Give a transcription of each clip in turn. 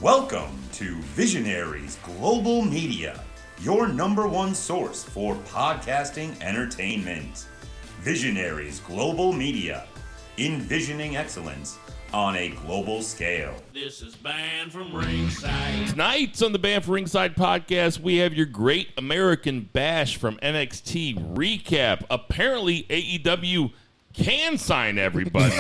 Welcome to Visionaries Global Media, your number one source for podcasting entertainment. Visionaries Global Media, envisioning excellence on a global scale. This is Banned from Ringside. Tonight on the Banned from Ringside podcast, we have your Great American Bash from NXT recap. Apparently, AEW can sign everybody.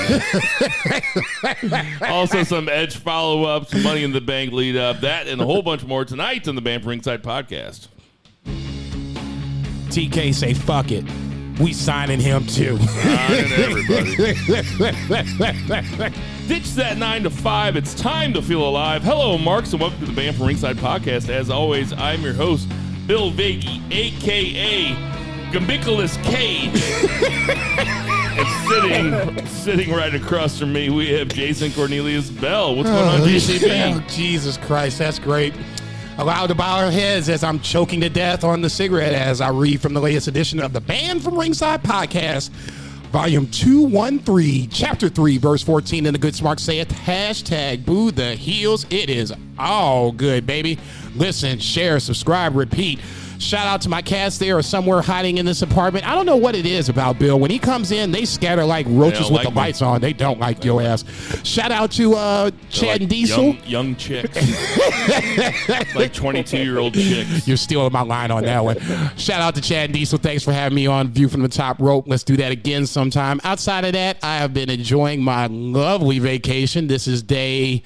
Also, some Edge follow-ups, Money in the Bank lead-up, that and a whole bunch more tonight on the Banned from Ringside podcast. TK say, fuck it. We signing him too. Signing everybody. Ditch that 9 to 5. It's time to feel alive. Hello, Marks, and welcome to the Banned from Ringside podcast. As always, I'm your host, Bill Vagey, a.k.a. Gambiculus Cage. And sitting right across from me, we have Jason Cornelius Bell. What's going on, JCB? Oh, Jesus Christ, that's great. Allowed to bow our heads as I'm choking to death on the cigarette as I read from the latest edition of the Banned from Ringside podcast, volume 213, chapter 3, verse 14. And the good smart saith, hashtag boo the heels. It is all good, baby. Listen, share, subscribe, repeat. Shout out to my cats. They are somewhere hiding in this apartment. I don't know what it is about Bill. When he comes in, they scatter like roaches with the lights on. They don't like your ass. Shout out to Chad and Diesel. Young chicks. Like 22-year-old chicks. You're stealing my line on that one. Shout out to Chad and Diesel. Thanks for having me on View from the Top Rope. Let's do that again sometime. Outside of that, I have been enjoying my lovely vacation. This is day...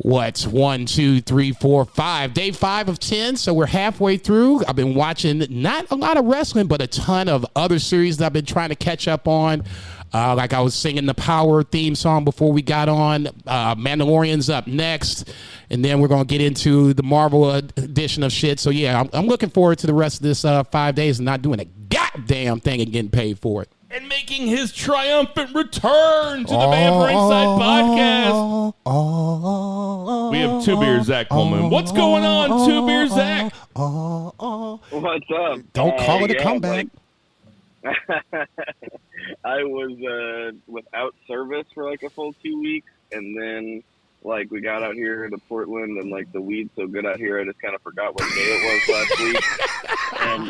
1, 2, 3, 4, 5. Day 5 of 10, so we're halfway through. I've been watching not a lot of wrestling, but a ton of other series that I've been trying to catch up on. Like I was singing the Power theme song before we got on. Mandalorian's up next, and then we're going to get into the Marvel edition of shit. So, yeah, I'm looking forward to the rest of this 5 days and not doing a goddamn thing and getting paid for it. And making his triumphant return to the Banned from Ringside podcast. We have Two Beer Zach Pullman. What's going on, Two Beer Zach? What's up? Don't call it a comeback. I was without service for like a full 2 weeks, and then like we got out here to Portland, and like the weed's so good out here, I just kind of forgot what day it was last week. And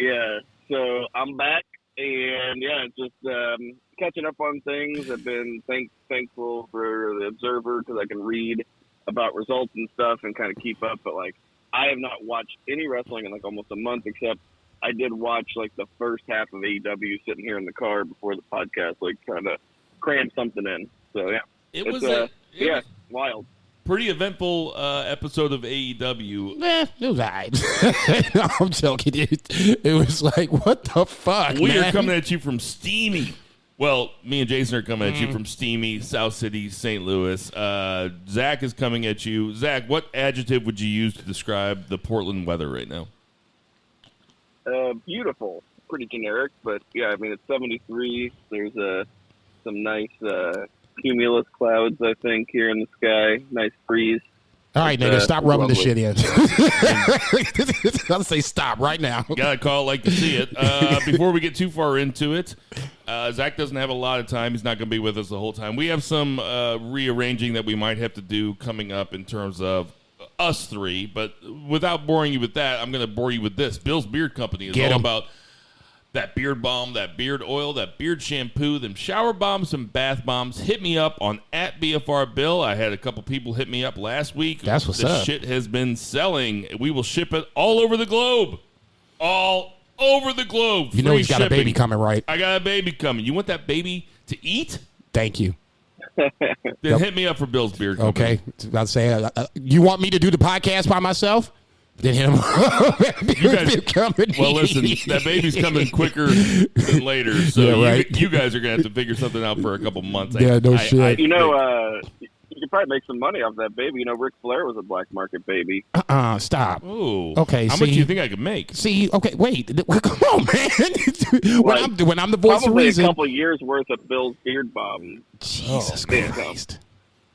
yeah, so I'm back. And yeah, just catching up on things. I've been thankful for the Observer because I can read about results and stuff and kind of keep up. But like, I have not watched any wrestling in like almost a month, except I did watch like the first half of AEW sitting here in the car before the podcast, like trying to cram something in. So yeah, It was wild. Pretty eventful episode of AEW. It was all right. No, I'm joking, dude. It was like, what the fuck, We man? are coming at you from steamy. Well, me and Jason are coming at you from steamy South City, St. Louis. Zach is coming at you. Zach, what adjective would you use to describe the Portland weather right now? Beautiful. Pretty generic, but yeah, I mean, it's 73. There's some nice cumulus clouds, I think, here in the sky. Nice breeze. All right, nigga, stop rubbing the shit in. I'll say stop right now. Gotta call it like you see it. Before we get too far into it, Zach doesn't have a lot of time. He's not going to be with us the whole time. We have some rearranging that we might have to do coming up in terms of us three. But without boring you with that, I'm going to bore you with this. Bill's Beard Company is all about that beard balm, that beard oil, that beard shampoo, them shower bombs and bath bombs. Hit me up on @BFRBill. I had a couple people hit me up last week. That's what's this up. Shit has been selling. We will ship it all over the globe. All over the globe. You know Free he's got a baby shipping. coming, right? I got a baby coming. You want that baby to eat? Thank you. Then hit me up for Bill's Beard Company. Okay. I'll say, you want me to do the podcast by myself? Then hit him up. Well, listen, that baby's coming quicker than later, so Yeah, right. you guys are going to have to figure something out for a couple months. Yeah, no shit. You know, you could probably make some money off that baby. You know, Ric Flair was a black market baby. Stop. Oh, Okay, how see- much do you think I could make? See, okay, wait. Come on, man. when I'm the voice of Probably reason. a couple years worth of Bill's beard bomb. Jesus man. Christ.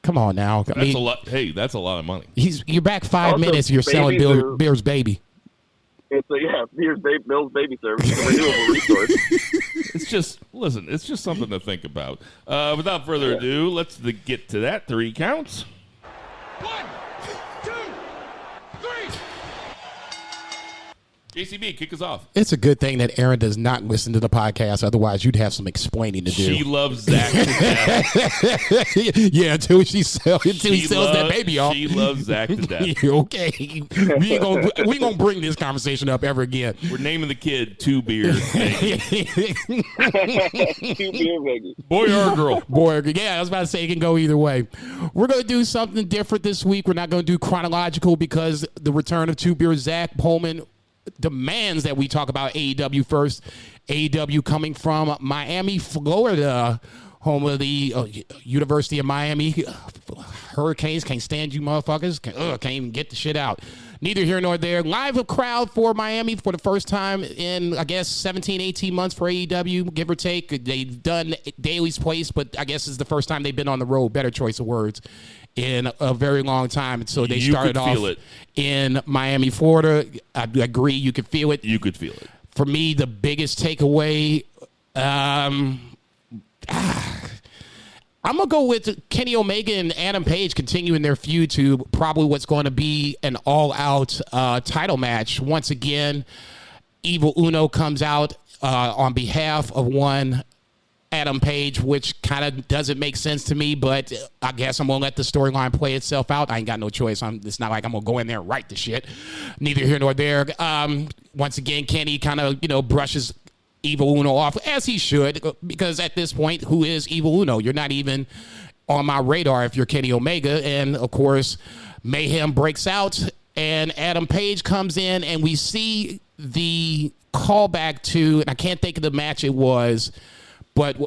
Come on now. That's a lot. Hey, that's a lot of money. You're back 5 Also, minutes. You're selling babies Beer's baby. It's Bill's baby service. It's a renewable resource. It's just something to think about. Without further ado, let's get to that 3 counts. 1, 2, 3. JCB, kick us off. It's a good thing that Aaron does not listen to the podcast. Otherwise, you'd have some explaining to do. She loves Zach to death. Yeah, until he sells that baby off. She loves Zach to death. Okay. We ain't gonna bring this conversation up ever again. We're naming the kid Two Beers. Two beer baby. Boy or girl? Boy, yeah, I was about to say it can go either way. We're going to do something different this week. We're not going to do chronological because the return of Two Beers Zach Pullman demands that we talk about AEW first. AEW coming from Miami, Florida, home of the University of Miami. Hurricanes can't stand you motherfuckers. Can't even get the shit out. Neither here nor there. Live a crowd for Miami for the first time in, I guess, 17, 18 months for AEW, give or take. They've done Daly's Place, but I guess it's the first time they've been on the road. Better choice of words. In a very long time. So they started off in Miami, Florida. I agree. You could feel it. You could feel it. For me, the biggest takeaway, I'm going to go with Kenny Omega and Adam Page continuing their feud to probably what's going to be an all-out title match. Once again, Evil Uno comes out on behalf of one Adam Page, which kind of doesn't make sense to me, but I guess I'm going to let the storyline play itself out. I ain't got no choice. It's not like I'm going to go in there and write the shit. Neither here nor there. Once again, Kenny kind of, brushes Evil Uno off, as he should, because at this point, who is Evil Uno? You're not even on my radar if you're Kenny Omega. And, of course, mayhem breaks out, and Adam Page comes in, and we see the callback to, and I can't think of the match it was, but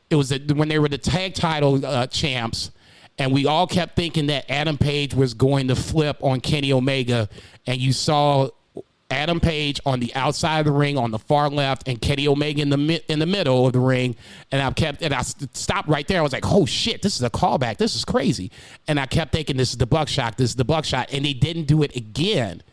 it was when they were the tag title champs, and we all kept thinking that Adam Page was going to flip on Kenny Omega, and you saw Adam Page on the outside of the ring on the far left, and Kenny Omega in the middle of the ring, and I stopped right there. I was like, "Oh shit, this is a callback. This is crazy," and I kept thinking, "This is the Buckshot. This is the Buckshot," and they didn't do it again,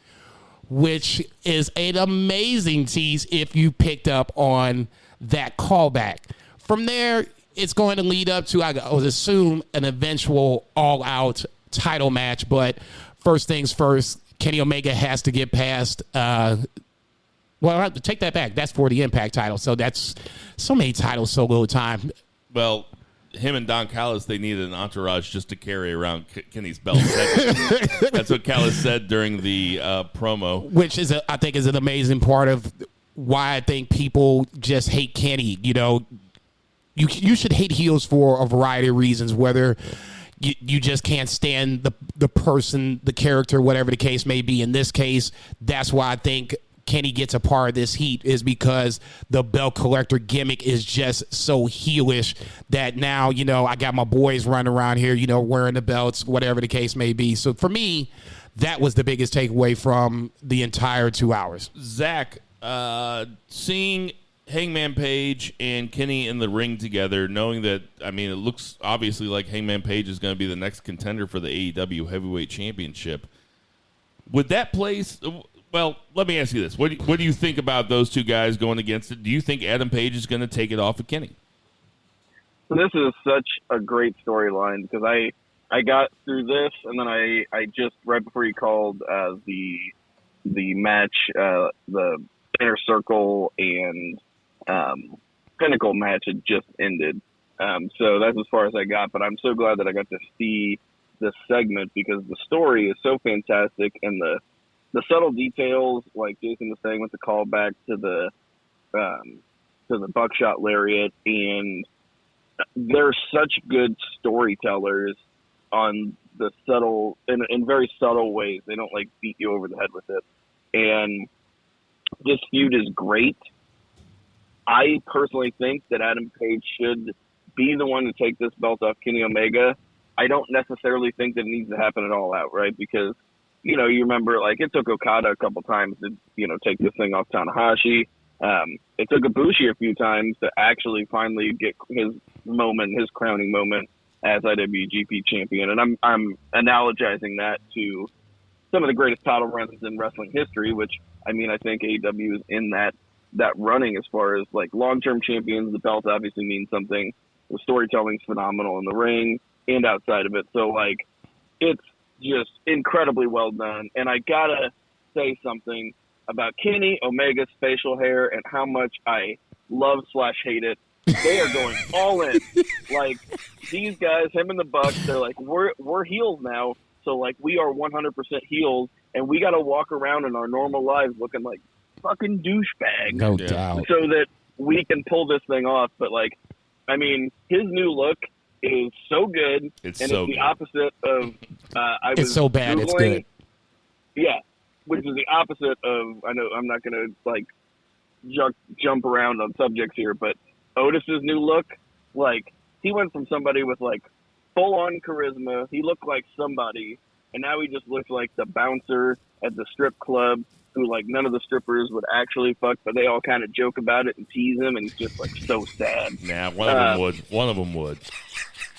which is an amazing tease if you picked up on that callback. From there, it's going to lead up to, I would assume, an eventual all-out title match. But first things first, Kenny Omega has to get past. Well, I have to take that back. That's for the Impact title. So that's so many titles, so little time. Well, him and Don Callis, they needed an entourage just to carry around Kenny's belt. That's what Callis said during the promo. Which is, I think, is an amazing part of why I think people just hate Kenny. You should hate heels for a variety of reasons, whether you just can't stand the person, the character, whatever the case may be. In this case, that's why I think Kenny gets a part of this heat, is because the belt collector gimmick is just so heelish that now, I got my boys running around here, wearing the belts, whatever the case may be. So for me, that was the biggest takeaway from the entire 2 hours. Zach, seeing Hangman Page and Kenny in the ring together, knowing that, it looks obviously like Hangman Page is going to be the next contender for the AEW Heavyweight Championship. Would that place... Well, let me ask you this. What do you think about those two guys going against it? Do you think Adam Page is going to take it off of Kenny? So this is such a great storyline because I got through this, and then I just, right before you called the match, the Inner Circle and Pinnacle match had just ended. So that's as far as I got, but I'm so glad that I got to see this segment because the story is so fantastic, and the subtle details, like Jason was saying with the callback to the Buckshot Lariat, and they're such good storytellers on the subtle, in very subtle ways. They don't beat you over the head with it. And this feud is great. I personally think that Adam Page should be the one to take this belt off Kenny Omega. I don't necessarily think that it needs to happen at All Out, right? Because you remember, it took Okada a couple times to, take this thing off Tanahashi. It took Ibushi a few times to actually finally get his crowning moment as IWGP champion. And I'm analogizing that to some of the greatest title runs in wrestling history, which, I think AEW is in that running as far as, long-term champions. The belt obviously means something. The storytelling's phenomenal in the ring and outside of it. So, just incredibly well done. And I gotta say something about Kenny Omega's facial hair and how much I love/hate it. They are going all in. Like, these guys, him and the Bucks, they're like, we're heels now. So, like, we are 100% heels, and we got to walk around in our normal lives looking like fucking douchebags. No doubt. So that we can pull this thing off. But, like, I mean, his new look is so good. It's and so it's the good. opposite of It's so bad, it's good. Yeah, which is the opposite of, I know I'm not going to, like, jump around on subjects here, but Otis's new look, like, he went from somebody with, like, full-on charisma. He looked like somebody, and now he just looks like the bouncer at the strip club who, like, none of the strippers would actually fuck, but they all kind of joke about it and tease him, and he's just, like, so sad. Nah, one of them would. One of them would.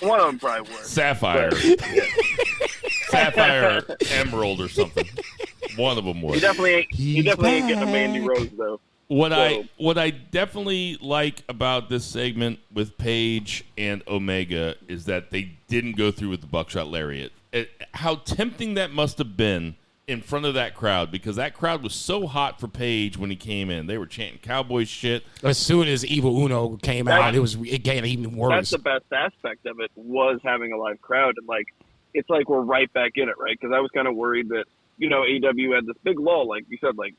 One of them probably would. Sapphire. But, yeah. Sapphire Emerald or something. One of them would. He definitely ain't getting a Mandy Rose, though. What I definitely like about this segment with Paige and Omega is that they didn't go through with the buckshot lariat. How tempting that must have been in front of that crowd, because that crowd was so hot for Paige when he came in. They were chanting cowboy shit. As soon as Evil Uno came out, it got even worse. That's the best aspect of it, was having a live crowd. And, like, it's like we're right back in it, right? Because I was kind of worried that, you know, AEW had this big lull, like you said, like,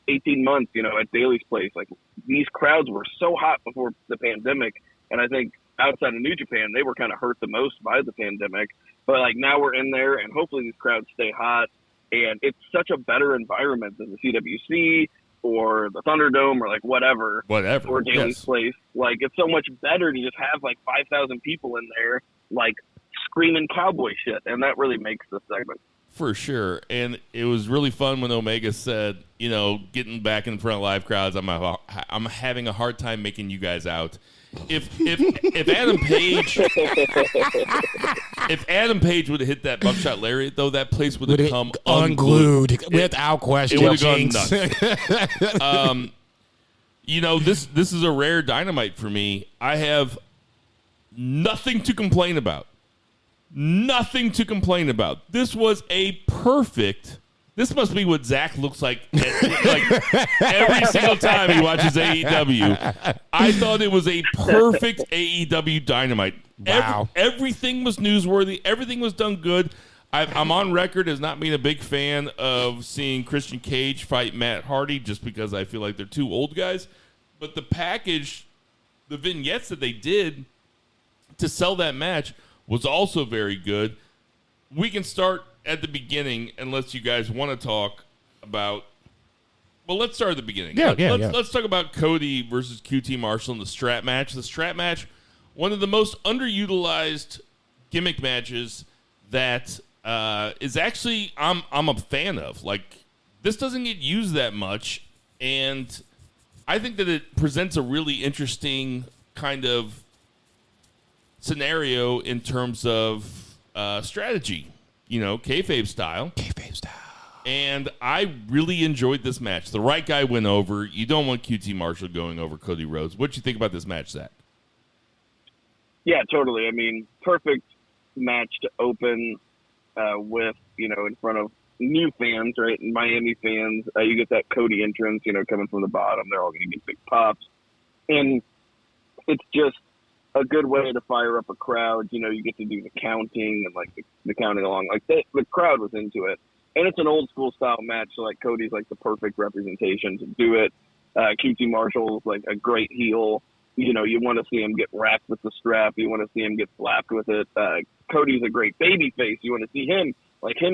18 months, at Daly's place. Like, these crowds were so hot before the pandemic. And I think outside of New Japan, they were kind of hurt the most by the pandemic. But, like, now we're in there, and hopefully these crowds stay hot. And it's such a better environment than the CWC or the Thunderdome or, like, whatever. Or Daly's place. Like, it's so much better to just have, like, 5,000 people in there, like, screaming cowboy shit. And that really makes the segment. For sure. And it was really fun when Omega said, getting back in front of live crowds, I'm having a hard time making you guys out. If Adam Page would have hit that buckshot lariat, though, that place would have come unglued. Without question. It would have gone nuts. This is a rare Dynamite for me. I have nothing to complain about. Nothing to complain about. This was a perfect. This must be what Zach looks like every single time he watches AEW. I thought it was a perfect AEW Dynamite. Wow. Everything was newsworthy. Everything was done good. I'm on record as not being a big fan of seeing Christian Cage fight Matt Hardy, just because I feel like they're two old guys. But the package, the vignettes that they did to sell that match was also very good. We can start at the beginning, unless you guys want to talk about. Well, let's start at the beginning. Let's talk about Cody versus QT Marshall in the strap match. The strap match, one of the most underutilized gimmick matches that is actually I'm a fan of. Like, this doesn't get used that much, and I think that it presents a really interesting kind of scenario in terms of strategy, kayfabe style. And I really enjoyed this match. The right guy went over. You don't want QT Marshall going over Cody Rhodes. What do you think about this match, Zach? Yeah, totally. I mean, perfect match to open with, in front of new fans, right? Miami fans. You get that Cody entrance, coming from the bottom. They're all going to get big pops. And it's just a good way to fire up a crowd. You get to do the counting and, like, the counting along. Like, the crowd was into it. And it's an old school style match, so, like, Cody's, like, the perfect representation to do it. QT Marshall's, like, a great heel. You want to see him get racked with the strap. You want to see him get slapped with it. Cody's a great baby face. You want to see him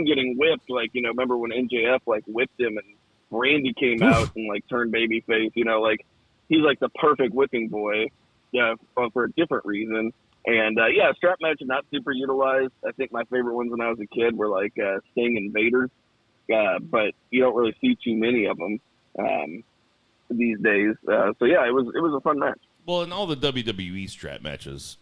getting whipped. Like, remember when MJF, like, whipped him and Randy came out and, like, turned baby face. Like, he's, like, the perfect whipping boy. Yeah, for a different reason. And, strap match is not super utilized. I think my favorite ones when I was a kid were, like, Sting and Vader. But you don't really see too many of them these days. It was a fun match. Well, and all the WWE strap matches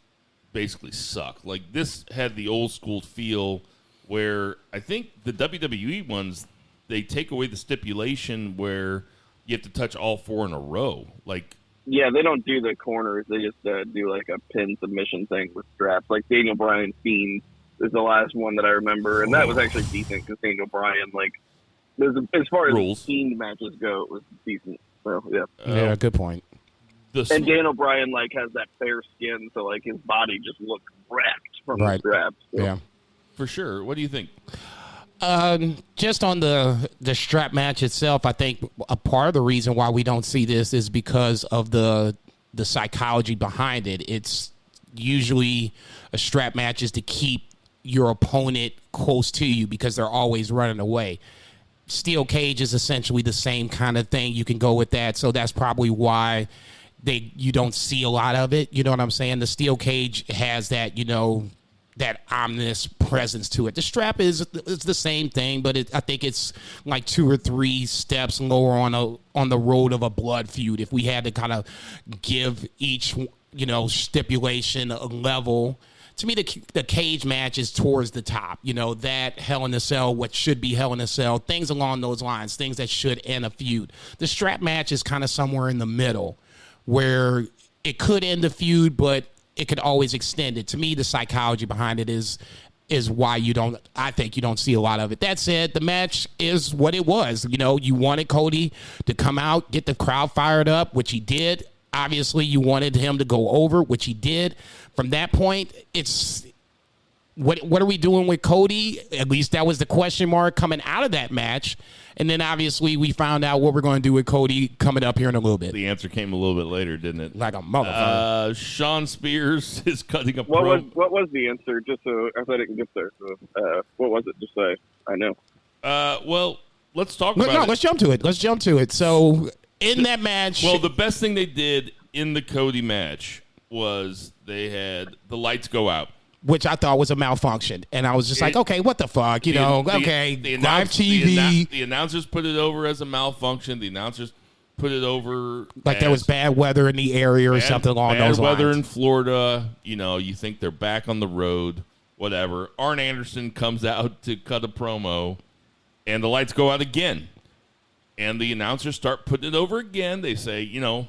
basically suck. Like, this had the old school feel where I think the WWE ones, they take away the stipulation where you have to touch all four in a row. Like, yeah, they don't do the corners. They just do, like, a pin submission thing with straps. Like Daniel Bryan Fiend is the last one that I remember, and that was actually decent because Daniel Bryan, like, as far as Rules. Fiend matches go, it was decent. So yeah, Yeah, good point. and Daniel Bryan like has that fair skin, so like his body just looks wrecked from the Right. straps. So. Yeah. For sure. What do you think? Just on the strap match itself, I think a part of the reason why we don't see this is because of the psychology behind it. It's usually a strap match is to keep your opponent close to you because they're always running away. Steel cage is essentially the same kind of thing. You can go with that. So that's probably why you don't see a lot of it. You know what I'm saying? The steel cage has that, that ominous presence to it. The strap is the same thing, but I think it's like 2 or 3 steps lower on the road of a blood feud. If we had to kind of give each, stipulation a level. To me, the cage match is towards the top. That Hell in a Cell, what should be Hell in a Cell, things along those lines, things that should end a feud. The strap match is kind of somewhere in the middle where it could end a feud, but it could always extend it. To me, the psychology behind it is why I think you don't see a lot of it. That said, the match is what it was. You wanted Cody to come out, get the crowd fired up, which he did. Obviously, you wanted him to go over, which he did. From that point, it's what are we doing with Cody? At least that was the question mark coming out of that match. And then obviously we found out what we're going to do with Cody coming up here in a little bit. The answer came a little bit later, didn't it? Like a motherfucker. Sean Spears is cutting a What was the answer? Just so I didn't get there. So, what was it? Just so I know. Well, let's talk about it. Let's jump to it. So in that match, well, the best thing they did in the Cody match was they had the lights go out, which I thought was a malfunction. And I was just like, okay, what the fuck? Live TV. The announcers put it over as a malfunction. The announcers put it over like there was bad weather in the area or something along those lines. Bad weather in Florida. You think they're back on the road, whatever. Arn Anderson comes out to cut a promo, and the lights go out again. And the announcers start putting it over again. They say, we're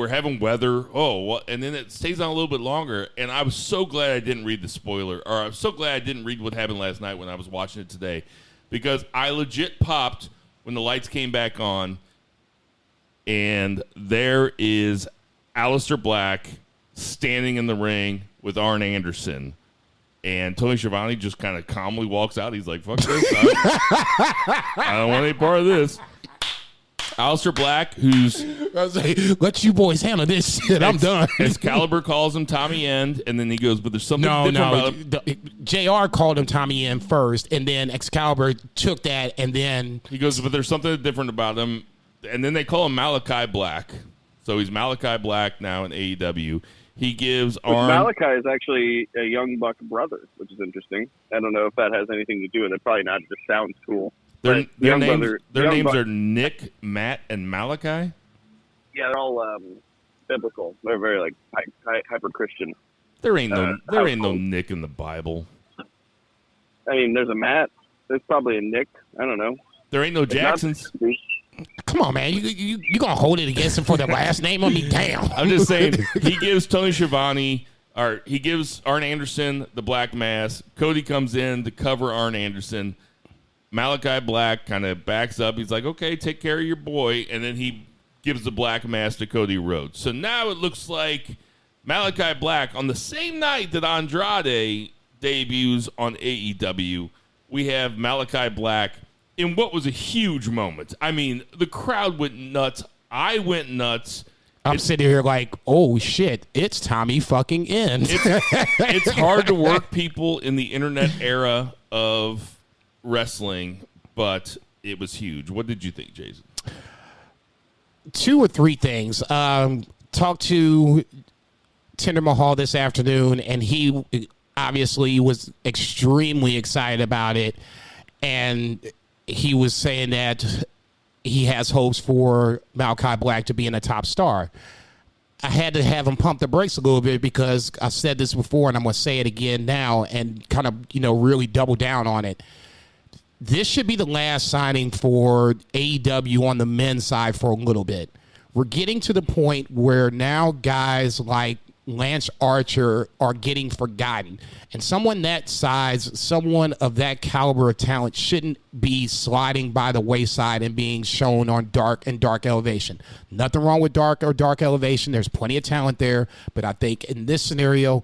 having weather. Oh, what? And then it stays on a little bit longer. And I was so glad I didn't read the spoiler, or I'm so glad I didn't read what happened last night when I was watching it today, because I legit popped when the lights came back on, and there is Aleister Black standing in the ring with Arn Anderson. And Tony Schiavone just kind of calmly walks out. He's like, fuck this. I don't want any part of this. Aleister Black, who's... I was like, let you boys handle this shit. I'm done. Excalibur calls him Tommy End, and then he goes, but there's something different about him. JR called him Tommy End first, and then Excalibur took that, and then... He goes, but there's something different about him. And then they call him Malachi Black. So he's Malachi Black now in AEW. He gives Arn... Malachi is actually a Young Buck brother, which is interesting. I don't know if that has anything to do with it. Probably not. It just sounds cool. Their names are Nick, Matt, and Malachi? Yeah, they're all biblical. They're very, like, hyper Christian. There ain't no Nick in the Bible. I mean, there's a Matt. There's probably a Nick. I don't know. There ain't no Jacksons. Come on, man. You gonna hold it against him for the last name on me? Damn. I'm just saying, he gives Tony Schiavone, or he gives Arn Anderson the black mask. Cody comes in to cover Arn Anderson. Malachi Black kind of backs up. He's like, okay, take care of your boy. And then he gives the black mask to Cody Rhodes. So now it looks like Malachi Black, on the same night that Andrade debuts on AEW, we have Malachi Black in what was a huge moment. I mean, the crowd went nuts. I went nuts. I'm sitting here like, oh, shit, it's Tommy fucking End. It's hard to work people in the internet era of wrestling, but it was huge. What did you think, Jason? 2 or 3 things. Talked to Tinder Mahal this afternoon, and he obviously was extremely excited about it. And he was saying that he has hopes for Malachi Black to be in a top star. I had to have him pump the brakes a little bit because I've said this before and I'm going to say it again now and kind of, really double down on it. This should be the last signing for AEW on the men's side for a little bit. We're getting to the point where now guys like Lance Archer are getting forgotten. And someone that size, someone of that caliber of talent shouldn't be sliding by the wayside and being shown on dark elevation. Nothing wrong with dark elevation. There's plenty of talent there. But I think in this scenario,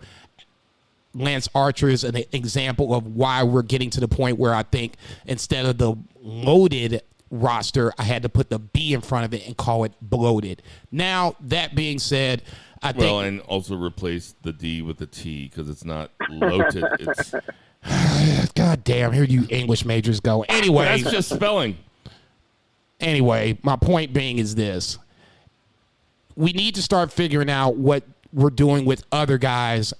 Lance Archer is an example of why we're getting to the point where I think instead of the loaded roster, I had to put the B in front of it and call it bloated. Now, that being said, I think... Well, and also replace the D with the T because it's not loaded. It's... God damn, here you English majors go. Anyway... That's just spelling. Anyway, my point being is this. We need to start figuring out what we're doing with other guys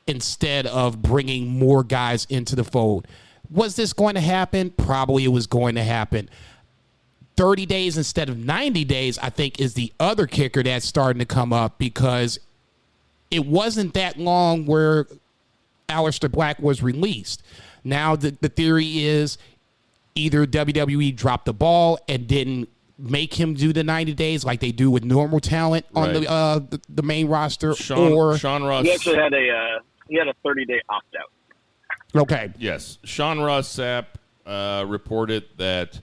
instead of bringing more guys into the fold. Was this going to happen? Probably it was going to happen. 30 days instead of 90 days, I think, is the other kicker that's starting to come up because it wasn't that long where Aleister Black was released. Now the theory is either WWE dropped the ball and didn't make him do the 90 days like they do with normal talent on the main roster, or Sean Ross. He actually had a 30-day opt-out. Okay. Yes. Sean Ross Sapp reported that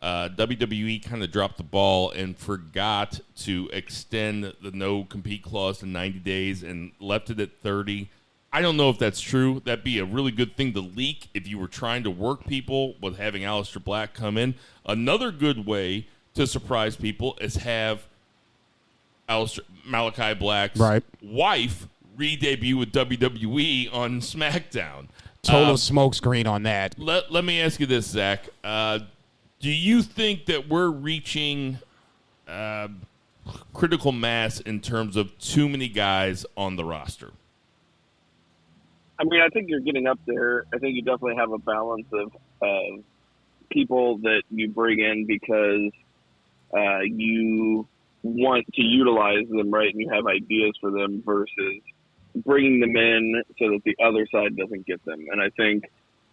WWE kind of dropped the ball and forgot to extend the no-compete clause to 90 days and left it at 30. I don't know if that's true. That'd be a really good thing to leak if you were trying to work people with having Aleister Black come in. Another good way to surprise people is have Malachi Black's wife re-debut with WWE on SmackDown. Total smokescreen on that. Let me ask you this, Zach. Do you think that we're reaching critical mass in terms of too many guys on the roster? I mean, I think you're getting up there. I think you definitely have a balance of people that you bring in because you want to utilize them, right, and you have ideas for them versus bringing them in so that the other side doesn't get them. And I think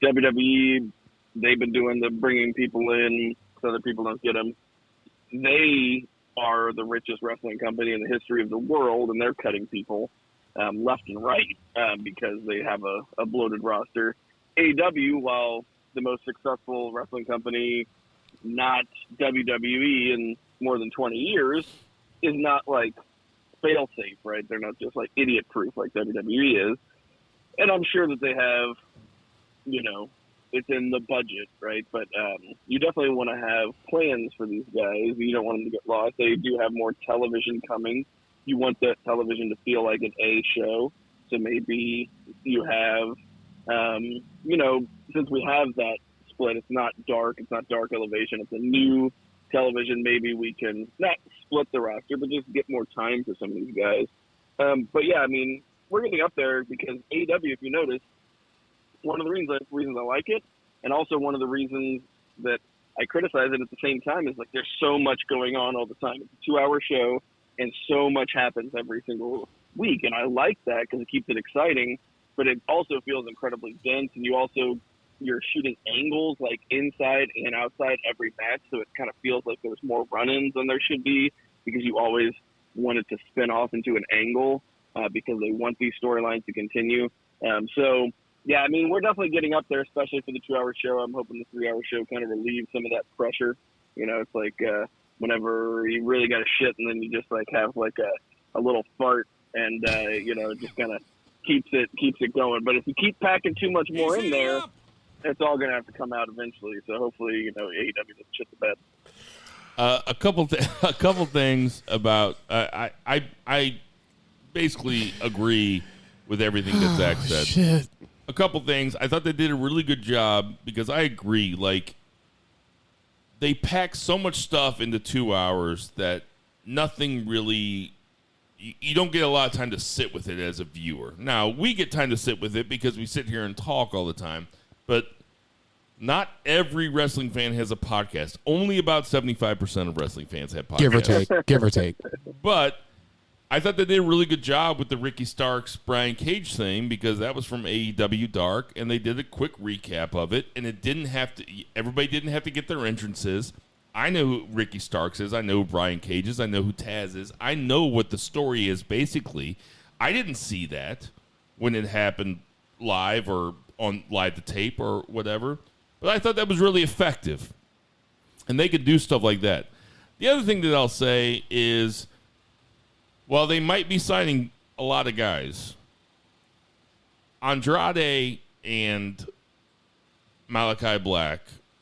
WWE, they've been doing the bringing people in so that people don't get them. They are the richest wrestling company in the history of the world, and they're cutting people left and right because they have a bloated roster. AEW, while the most successful wrestling company, not WWE in more than 20 years, is not like fail-safe, right? They're not just like idiot-proof like WWE is. And I'm sure that they have, it's in the budget, right? But you definitely want to have plans for these guys. You don't want them to get lost. They do have more television coming. You want that television to feel like an A show. So maybe you have, since we have that split, it's not dark elevation. It's a new television. Maybe we can not split the roster, but just get more time for some of these guys. But yeah, I mean, we're getting up there because AEW, if you notice, one of the reasons I like it, and also one of the reasons that I criticize it at the same time, is like there's so much going on all the time. It's a 2-hour show, and so much happens every single week, and I like that because it keeps it exciting, but it also feels incredibly dense, and you're shooting angles like inside and outside every match, so it kind of feels like there's more run-ins than there should be because you always want it to spin off into an angle because they want these storylines to continue. So, yeah, I mean, we're definitely getting up there, especially for the 2-hour show. I'm hoping the 3-hour show kind of relieves some of that pressure. It's like whenever you really got to shit and then you just like have like a little fart and, it just kind of keeps it going. But if you keep packing too much more in there, it's all going to have to come out eventually. So hopefully, AEW doesn't shit the bed. A couple things about I basically agree with everything that Zach said. Shit. A couple things. I thought they did a really good job because I agree. Like, they pack so much stuff into 2 hours that nothing really. You don't get a lot of time to sit with it as a viewer. Now, we get time to sit with it because we sit here and talk all the time. But not every wrestling fan has a podcast. Only about 75% of wrestling fans have podcasts. Give or take. But I thought they did a really good job with the Ricky Starks, Brian Cage thing because that was from AEW Dark, and they did a quick recap of it, and everybody didn't have to get their entrances. I know who Ricky Starks is. I know who Brian Cage is. I know who Taz is. I know what the story is, basically. I didn't see that when it happened live or on live to tape or whatever, but I thought that was really effective. And they could do stuff like that. The other thing that I'll say is, while they might be signing a lot of guys, Andrade and Malachi Black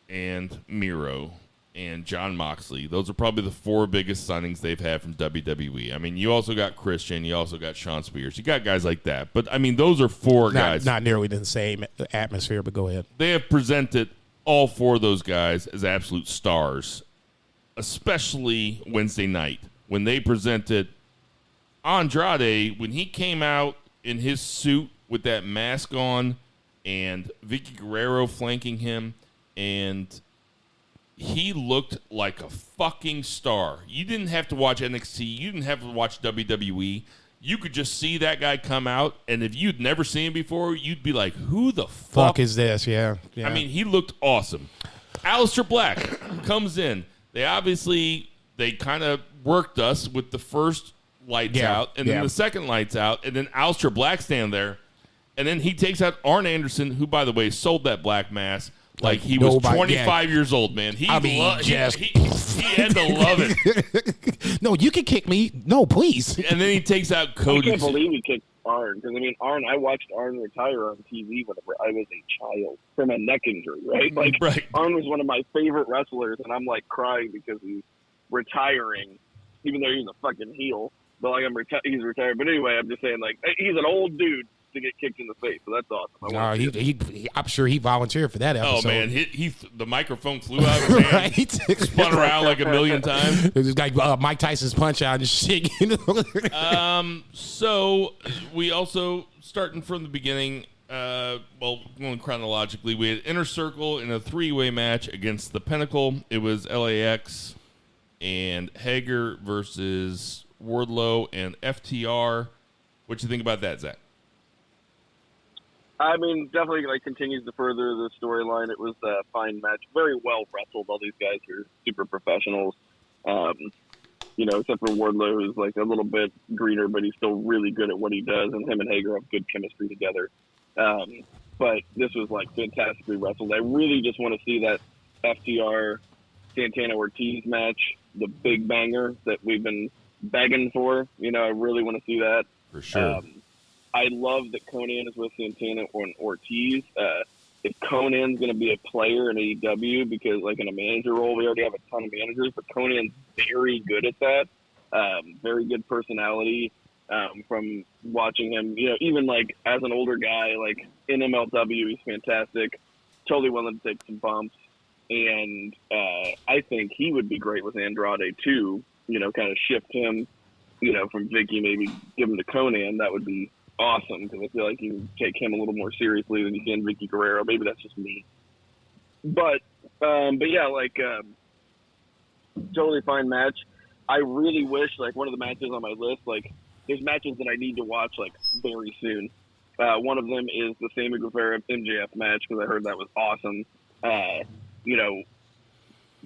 and Miro and John Moxley, those are probably the 4 biggest signings they've had from WWE. I mean, you also got Christian, you also got Sean Spears, you got guys like that. But, I mean, those are 4 guys. Not nearly the same atmosphere, but go ahead. They have presented all 4 of those guys as absolute stars, especially Wednesday night when they presented Andrade, when he came out in his suit with that mask on and Vicky Guerrero flanking him, and he looked like a fucking star. You didn't have to watch NXT. You didn't have to watch WWE. You could just see that guy come out, and if you'd never seen him before, you'd be like, who the fuck is this? Yeah. I mean, he looked awesome. Aleister Black comes in. They kind of worked us with the first lights out, and then the second lights out, and then Aleister Black stand there, and then he takes out Arn Anderson, who, by the way, sold that black mask like he was 25 years old, man. He had to love it. No, you can kick me. No, please. And then he takes out Cody. I can't believe he kicked Arn, because, I mean, I watched Arn retire on TV whenever I was a child from a neck injury, right? Like, right. Arn was one of my favorite wrestlers, and I'm, like, crying because he's retiring, even though he's a fucking heel. But, like, he's retired. But anyway, I'm just saying, like, he's an old dude to get kicked in the face, so that's awesome. I'm sure he volunteered for that episode. Oh, man. The microphone flew out of his hand. Right? Spun around like a million times. It was like Mike Tyson's Punch-Out and shit. So we also, starting from the beginning, going chronologically, we had Inner Circle in a 3-way match against the Pinnacle. It was LAX and Hager versus Wardlow and FTR. What you think about that, Zach? I mean, definitely like continues to further the storyline. It was a fine match, very well wrestled. All these guys are super professionals. Except for Wardlow, who's like a little bit greener, but he's still really good at what he does. And him and Hager have good chemistry together. But this was like fantastically wrestled. I really just want to see that FTR Santana Ortiz match, the big banger that we've been begging for. I really want to see that. For sure. I love that Conan is with Santana and Ortiz. If Conan's going to be a player in AEW, because like in a manager role, we already have a ton of managers, but Conan's very good at that. Very good personality. From watching him, even like as an older guy, like in MLW, he's fantastic. Totally willing to take some bumps. And I think he would be great with Andrade too. Kind of shift him, from Vicky, maybe give him to Conan. That would be awesome, because I feel like you can take him a little more seriously than you can Vicky Guerrero. Maybe that's just me. But yeah, like totally fine match. I really wish, like, one of the matches on my list, like, there's matches that I need to watch, like, very soon. One of them is the Sammy Guevara MJF match, because I heard that was awesome.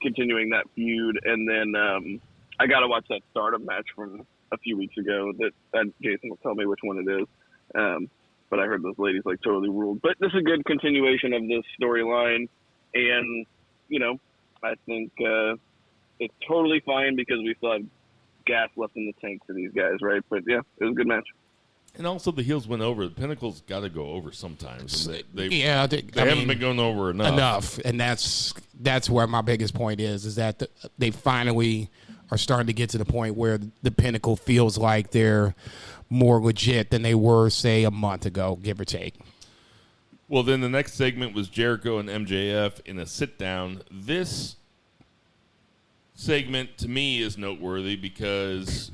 Continuing that feud. And then I got to watch that Stardom match from a few weeks ago that Jason will tell me which one it is. But I heard those ladies, like, totally ruled. But this is a good continuation of this storyline. And, I think it's totally fine because we still have gas left in the tank for these guys, right? But, yeah, it was a good match. And also the heels went over. The Pinnacle's got to go over sometimes. They haven't been going over enough. And that's where my biggest point is that they finally are starting to get to the point where the Pinnacle feels like they're more legit than they were, say, a month ago, give or take. Well, then the next segment was Jericho and MJF in a sit-down. This segment, to me, is noteworthy because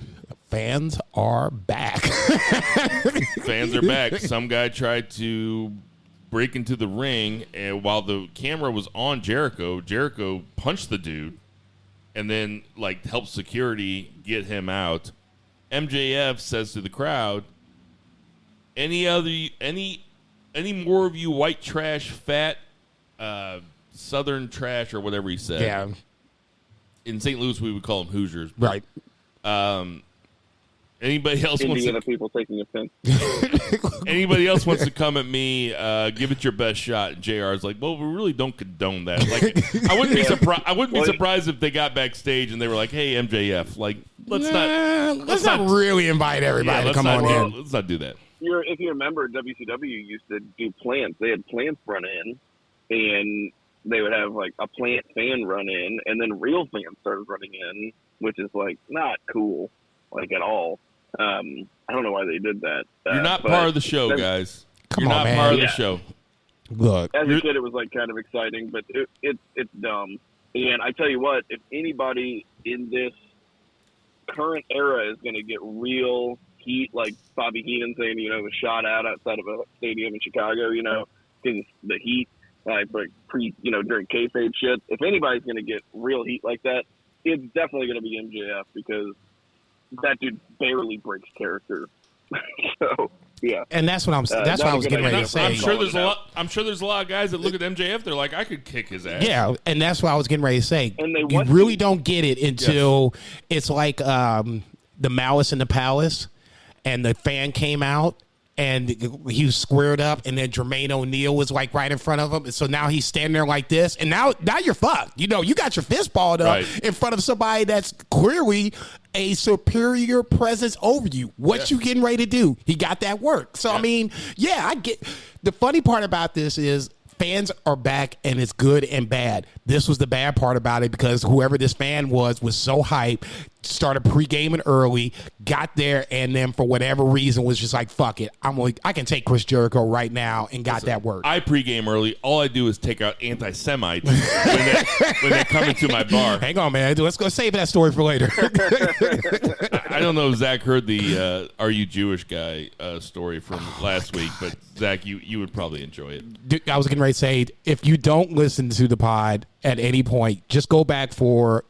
fans are back. Fans are back. Some guy tried to break into the ring, and while the camera was on Jericho, Jericho punched the dude and then, like, helped security get him out. MJF says to the crowd, any more of you white trash, fat, southern trash, or whatever he said. Yeah. In St. Louis, we would call them Hoosiers. Right. Anybody else wants Indiana to, people taking offense. anybody else wants to come at me, give it your best shot. And JR is like, well, we really don't condone that. Like, I wouldn't be surprised. I wouldn't be surprised if they got backstage and they were like, hey, MJF, like, let's not really invite everybody to come on in. Let's not do that. If you remember, WCW used to do plants. They had plants run in, and they would have like a plant fan run in, and then real fans started running in, which is like not cool, like at all. I don't know why they did that. You're not part of the show, guys. Come on, You're not man. part of the show. Look, As a kid, it was like kind of exciting, but it's dumb. And I tell you what, if anybody in this current era is going to get real heat, like Bobby Heenan saying, was shot out outside of a stadium in Chicago, because the heat, like during kayfabe shit. If anybody's going to get real heat like that, it's definitely going to be MJF, because that dude barely breaks character. So yeah, and that's what I was getting ready to say. I'm sure there's a lot of guys that look at MJF. They're like, I could kick his ass. Yeah, and that's what I was getting ready to say. And you really don't get it until it's like the Malice in the Palace, and the fan came out. And he was squared up, and then Jermaine O'Neal was like right in front of him. And so now he's standing there like this, and now you're fucked. You got your fist balled up in front of somebody that's clearly a superior presence over you. What you getting ready to do? He got that work. So I mean, I get. The funny part about this is fans are back, and it's good and bad. This was the bad part about it, because whoever this fan was so hyped, started pre-gaming early, got there, and then for whatever reason was just like, fuck it. I can take Chris Jericho right now, and got that work. I pre-game early. All I do is take out anti-Semites when they come into my bar. Hang on, man. Let's go save that story for later. I don't know if Zach heard the Are You Jewish guy story from last week, but Zach, you would probably enjoy it. Dude, I was getting ready to say, if you don't listen to the pod at any point, just go back for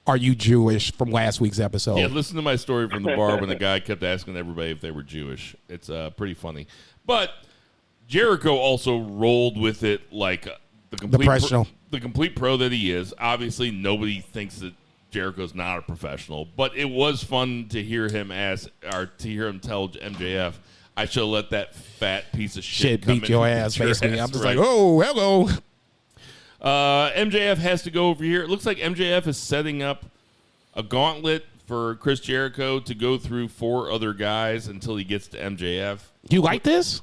Are You Jewish from last week's episode. Yeah, listen to my story from the bar when the guy kept asking everybody if they were Jewish. It's pretty funny. But Jericho also rolled with it like the complete pro that he is. Obviously, nobody thinks that Jericho's not a professional, but it was fun to hear him tell MJF, I should have let that fat piece of shit beat your ass, basically. I'm just like, oh, hello. MJF has to go over here. It looks like MJF is setting up a gauntlet for Chris Jericho to go through 4 other guys until he gets to MJF. You like this?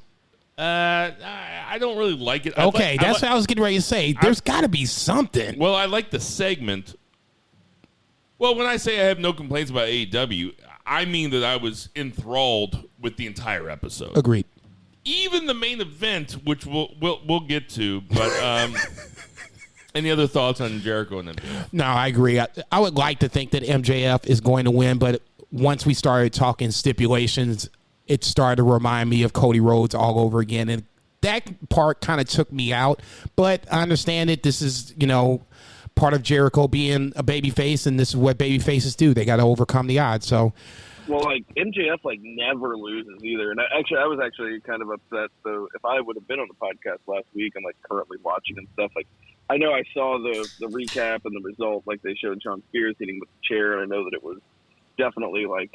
I don't really like it. Okay, that's what I was getting ready to say. There's got to be something. Well, I like the segment. Well, when I say I have no complaints about AEW, I mean that I was enthralled with the entire episode. Agreed. Even the main event, which we'll get to, but any other thoughts on Jericho and MJF? No, I agree. I would like to think that MJF is going to win, but once we started talking stipulations, it started to remind me of Cody Rhodes all over again, and that part kind of took me out. But I understand it. This is, part of Jericho being a babyface, and this is what babyfaces do. They got to overcome the odds. So, well, like MJF, never loses either. And I was actually kind of upset. So if I would have been on the podcast last week and currently watching and stuff, I know I saw the recap and the result. They showed Shawn Spears hitting with the chair, and I know that it was definitely not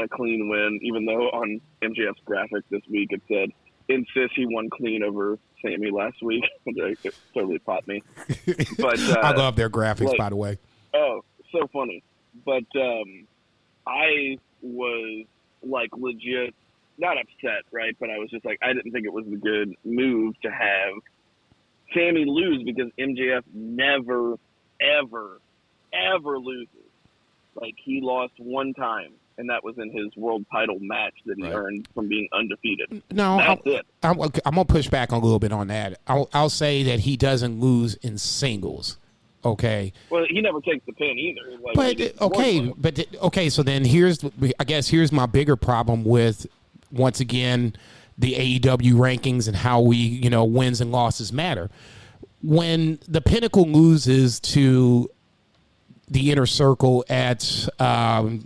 a clean win. Even though on MJF's graphic this week it said insists he won clean over Sammy last week. It totally popped me. But I love their graphics, by the way. Oh, so funny. But I was legit not upset, right? But I was just I didn't think it was a good move to have Sammy lose, because MJF never, ever, ever loses. He lost one time, and that was in his world title match that he earned from being undefeated. No, that's it. I'm going to push back a little bit on that. I'll say that he doesn't lose in singles. Okay. Well, he never takes the pin either. So then here's my bigger problem with, once again, the AEW rankings and how we, wins and losses matter. When the Pinnacle loses to the Inner Circle at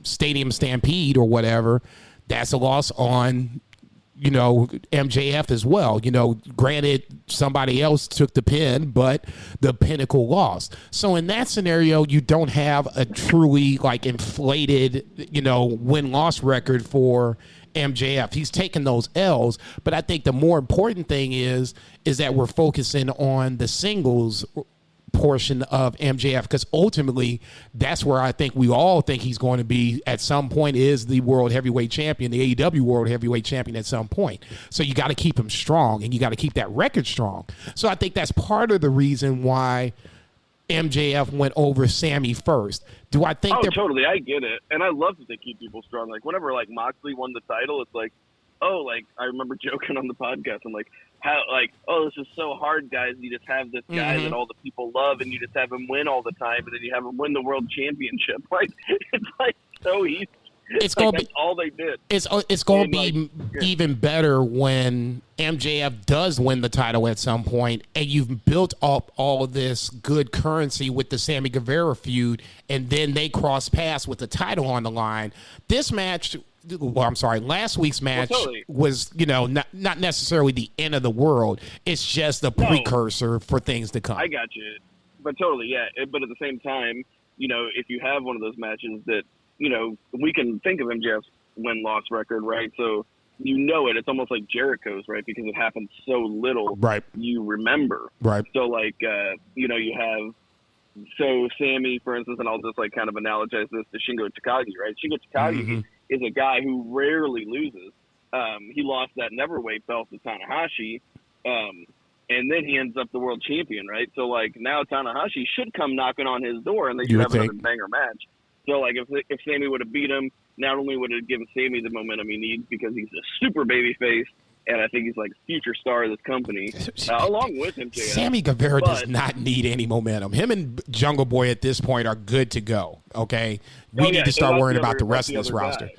Stadium Stampede or whatever, that's a loss on MJF as well. Granted, somebody else took the pin, but the Pinnacle lost. So in that scenario, you don't have a truly inflated, win-loss record for MJF. He's taking those L's, but I think the more important thing is that we're focusing on the singles portion of MJF, because ultimately that's where I think we all think he's going to be at some point, is the world heavyweight champion, the AEW world heavyweight champion at some point. So you got to keep him strong, and you got to keep that record strong. So I think that's part of the reason why MJF went over Sammy first. Do I think totally, I get it. And I love that they keep people strong. Whenever Moxley won the title, it's I remember joking on the podcast. I'm this is so hard, guys. You just have this guy that all the people love, and you just have him win all the time, and then you have him win the world championship. It's so easy. It's gonna that's be all they did. It's gonna be even better when MJF does win the title at some point, and you've built up all of this good currency with the Sammy Guevara feud, and then they cross paths with the title on the line. This match. Well, I'm sorry. Last week's match was, not necessarily the end of the world. It's just a precursor for things to come. I got you. But totally, yeah. But at the same time, if you have one of those matches that, we can think of MJF's win-loss record, right? So it's almost like Jericho's, right? Because it happened so little, right? You remember. Right. So, you have, Sammy, for instance, and I'll just, kind of analogize this to Shingo Takagi, right? Shingo Takagi is a guy who rarely loses. He lost that neverweight belt to Tanahashi, and then he ends up the world champion, right? So, now Tanahashi should come knocking on his door, and they should have another banger match. So, if Sammy would have beat him, not only would it give Sammy the momentum he needs because he's a super babyface, and I think he's future star of this company, along with him. Sammy Guevara does not need any momentum. Him and Jungle Boy at this point are good to go, okay? We need to start worrying about the rest of this roster.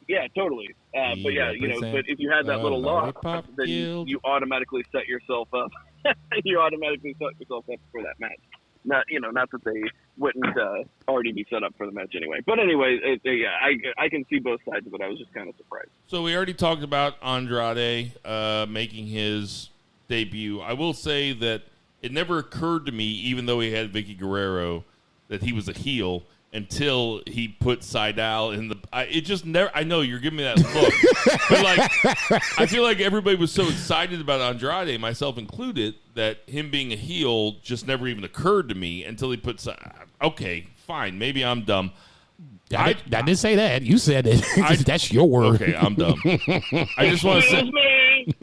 Yeah, totally. But if you had that little loss, then you automatically set yourself up. You automatically set yourself up for that match. Not that they wouldn't already be set up for the match anyway. But anyway, I can see both sides of it. I was just kind of surprised. So we already talked about Andrade making his debut. I will say that it never occurred to me, even though he had Vicky Guerrero, that he was a heel until he put Seidel in the. It just never. I know you're giving me that look, but I feel like everybody was so excited about Andrade, myself included, that him being a heel just never even occurred to me until he put. Okay, fine, maybe I'm dumb. I didn't say that. You said it. That's your word. Okay, I'm dumb. I just want to say. Excuse me.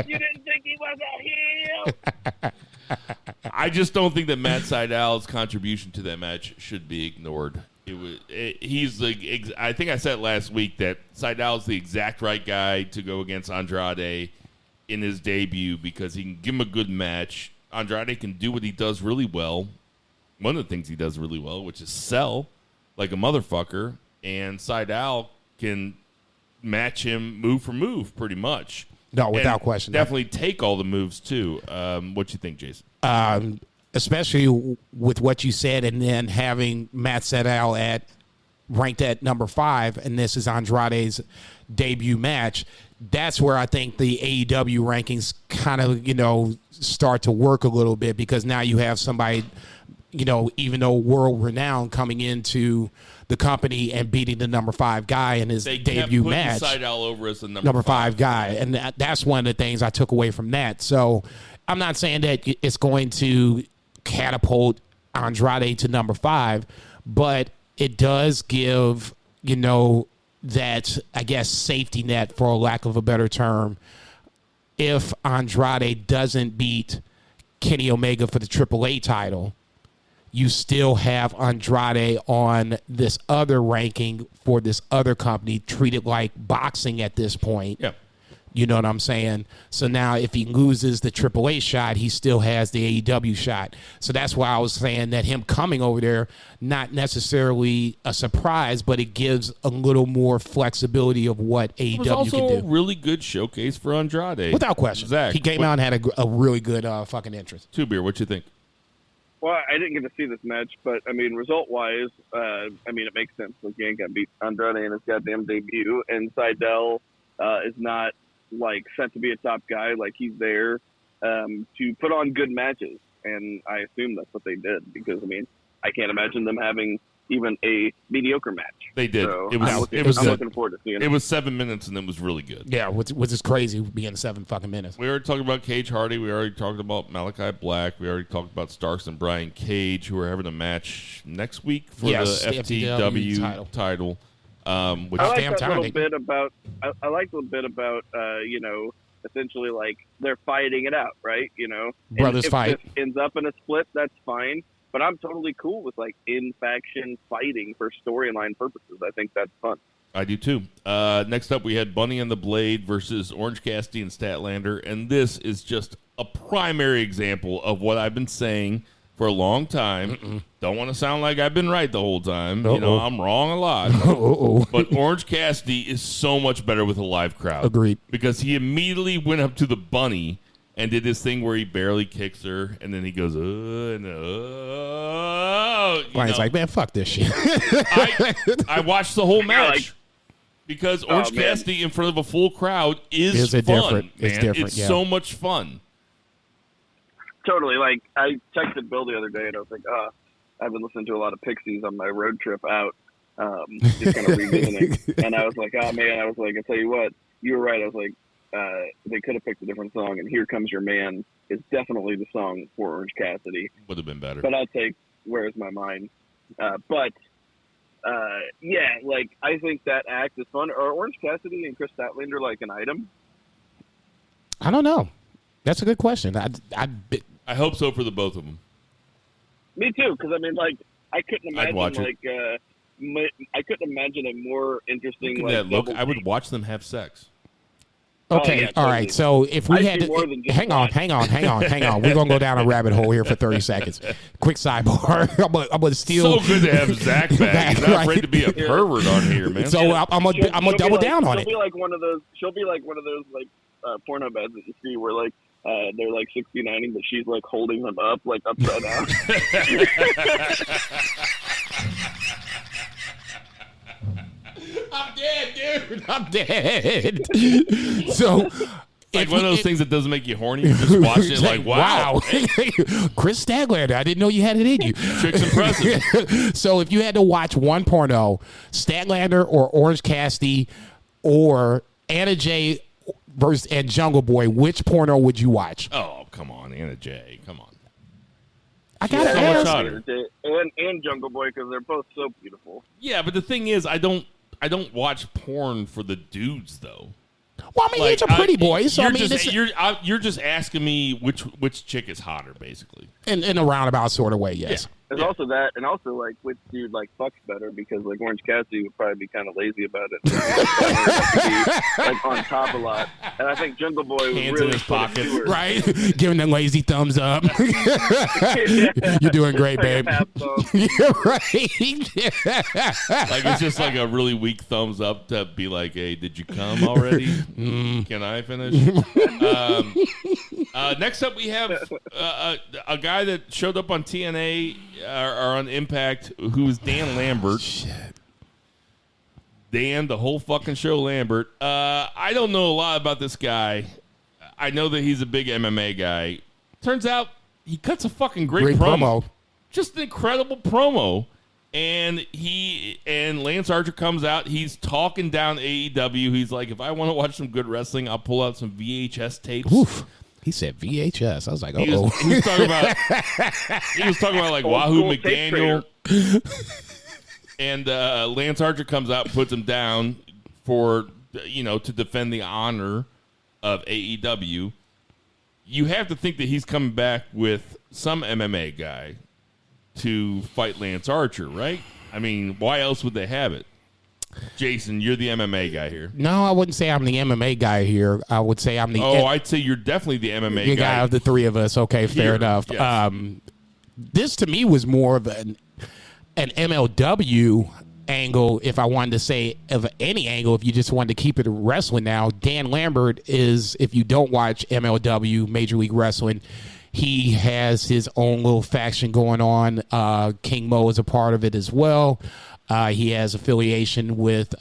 You didn't think he was a heel? I just don't think that Matt Seidel's contribution to that match should be ignored. I think I said last week that Seidel's the exact right guy to go against Andrade in his debut because he can give him a good match. Andrade can do what he does really well. One of the things he does really well, which is sell like a motherfucker, and Seidel can match him move for move pretty much. No, without question. Definitely take all the moves, too. What you think, Jason? Especially with what you said, and then having Matt Seidel ranked at number 5, and this is Andrade's debut match. That's where I think the AEW rankings kind of, start to work a little bit, because now you have somebody, even though world-renowned, coming into the company and beating the number 5 guy in his debut match. Seidel over as the number 5 guy, and that's one of the things I took away from that. So I'm not saying that it's going to catapult Andrade to number 5, but it does give, that, I guess, safety net, for lack of a better term, if Andrade doesn't beat Kenny Omega for the AAA title. You still have Andrade on this other ranking for this other company, treated like boxing at this point. Yeah. You know what I'm saying? So now if he loses the AAA shot, he still has the AEW shot. So that's why I was saying that him coming over there, not necessarily a surprise, but it gives a little more flexibility of what AEW can do. It was also a really good showcase for Andrade. Without question. Zach, he came out and had a really good fucking entrance. Two Beer, what you think? Well, I didn't get to see this match, but, result-wise, it makes sense. Like, you ain't got to beat Andrade in his goddamn debut, and Seidel, is not like set to be a top guy. Like he's there to put on good matches, and I assume that's what they did because I mean I can't imagine them having even a mediocre match. They did. So I'm looking forward to seeing it. It was 7 minutes and it was really good. Yeah, which is crazy being 7 fucking minutes. We already talked about Cage Hardy. We already talked about Malachi Black. We already talked about Starks and Brian Cage, who are having a match next week for the FTW title. Which I like damn that little bit about. I like the bit about you know, essentially like they're fighting it out, right? You know, brothers if fight. this ends up in a split, that's fine. But I'm totally cool with like in faction fighting for storyline purposes. I think that's fun. I do too. Next up, we had Bunny and the Blade versus Orange Cassidy and Statlander, and this is just a primary example of what I've been saying for a long time. Don't want to sound like I've been right the whole time. You know, I'm wrong a lot. But Orange Cassidy is so much better with a live crowd. Agreed. Because he immediately went up to the Bunny and did this thing where he barely kicks her, and then he goes, Brian's like, man, fuck this shit. I watched the whole match because Orange Cassidy in front of a full crowd is fun. It's so much fun. Totally. Like, I texted Bill the other day, and I was like, I've been listening to a lot of Pixies on my road trip out, just kind of revisiting. And I was like, man, I tell you what, you were right. I was like, they could have picked a different song, and Here Comes Your Man is definitely the song for Orange Cassidy. Would have been better. But I'll take Where's My Mind. Yeah, like, I think that act is fun. Are Orange Cassidy and Chris Statlander like an item? I don't know. That's a good question. I hope so for the both of them. Me too, because I mean, like, I couldn't imagine I couldn't imagine a more interesting I would watch them have sex. Okay, yeah, all totally. right. So if we had to, hang on. We're gonna go down a rabbit hole here for 30 seconds. Quick sidebar. I'm gonna steal. So good to have Zach back. He's not afraid to be a pervert on here, man. So I'm gonna double down on it. She'll be like one of those like porno beds that you see where like they're like 69ing, but she's like holding them up like upside down. I'm dead, dude. I'm dead. So, like one of those things that doesn't make you horny. You're just watching it like, wow. Chris Statlander, I didn't know you had it in you. Chick's impressive. So if you had to watch one porno, Statlander or Orange Cassidy or Anna Jay versus and Jungle Boy, which porno would you watch? Oh, come on, Anna Jay. Come on. I gotta ask. And Jungle Boy, because they're both so beautiful. Yeah, but the thing is, I don't watch porn for the dudes though. Well, I mean, these are pretty boys. So you're just asking me which chick is hotter, basically. In a roundabout sort of way, yes. Yeah. There's also that, and also like which dude like fucks better, because like Orange Cassidy would probably be kind of lazy about it, like on top a lot. And I think Jungle Boy was hands really in his pockets, right? Giving them lazy thumbs up. You're doing great, babe. Yeah, right. Like it's just like a really weak thumbs up to be like, "Hey, did you come already? Can I finish?" Next up, we have a guy that showed up on TNA or on Impact, who is Dan Lambert. Shit. Dan, the whole fucking show Lambert. I don't know a lot about this guy. I know that he's a big MMA guy. Turns out he cuts a fucking great promo. Just an incredible promo. And Lance Archer comes out. He's talking down AEW. He's like, if I want to watch some good wrestling, I'll pull out some VHS tapes. Oof. He said VHS. I was like, he was talking about like Wahoo McDaniel. And Lance Archer comes out and puts him down for, to defend the honor of AEW. You have to think that he's coming back with some MMA guy to fight Lance Archer, right? I mean, why else would they have it? Jason, you're the MMA guy here. No, I wouldn't say I'm the MMA guy here. I would say I'm the... I'd say you're definitely the MMA guy of the three of us. Okay, fair enough. Yes. This, to me, was more of an MLW angle, if I wanted to say, of any angle, if you just wanted to keep it wrestling now. Dan Lambert is, if you don't watch MLW, Major League Wrestling, he has his own little faction going on. King Mo is a part of it as well. He has affiliation with...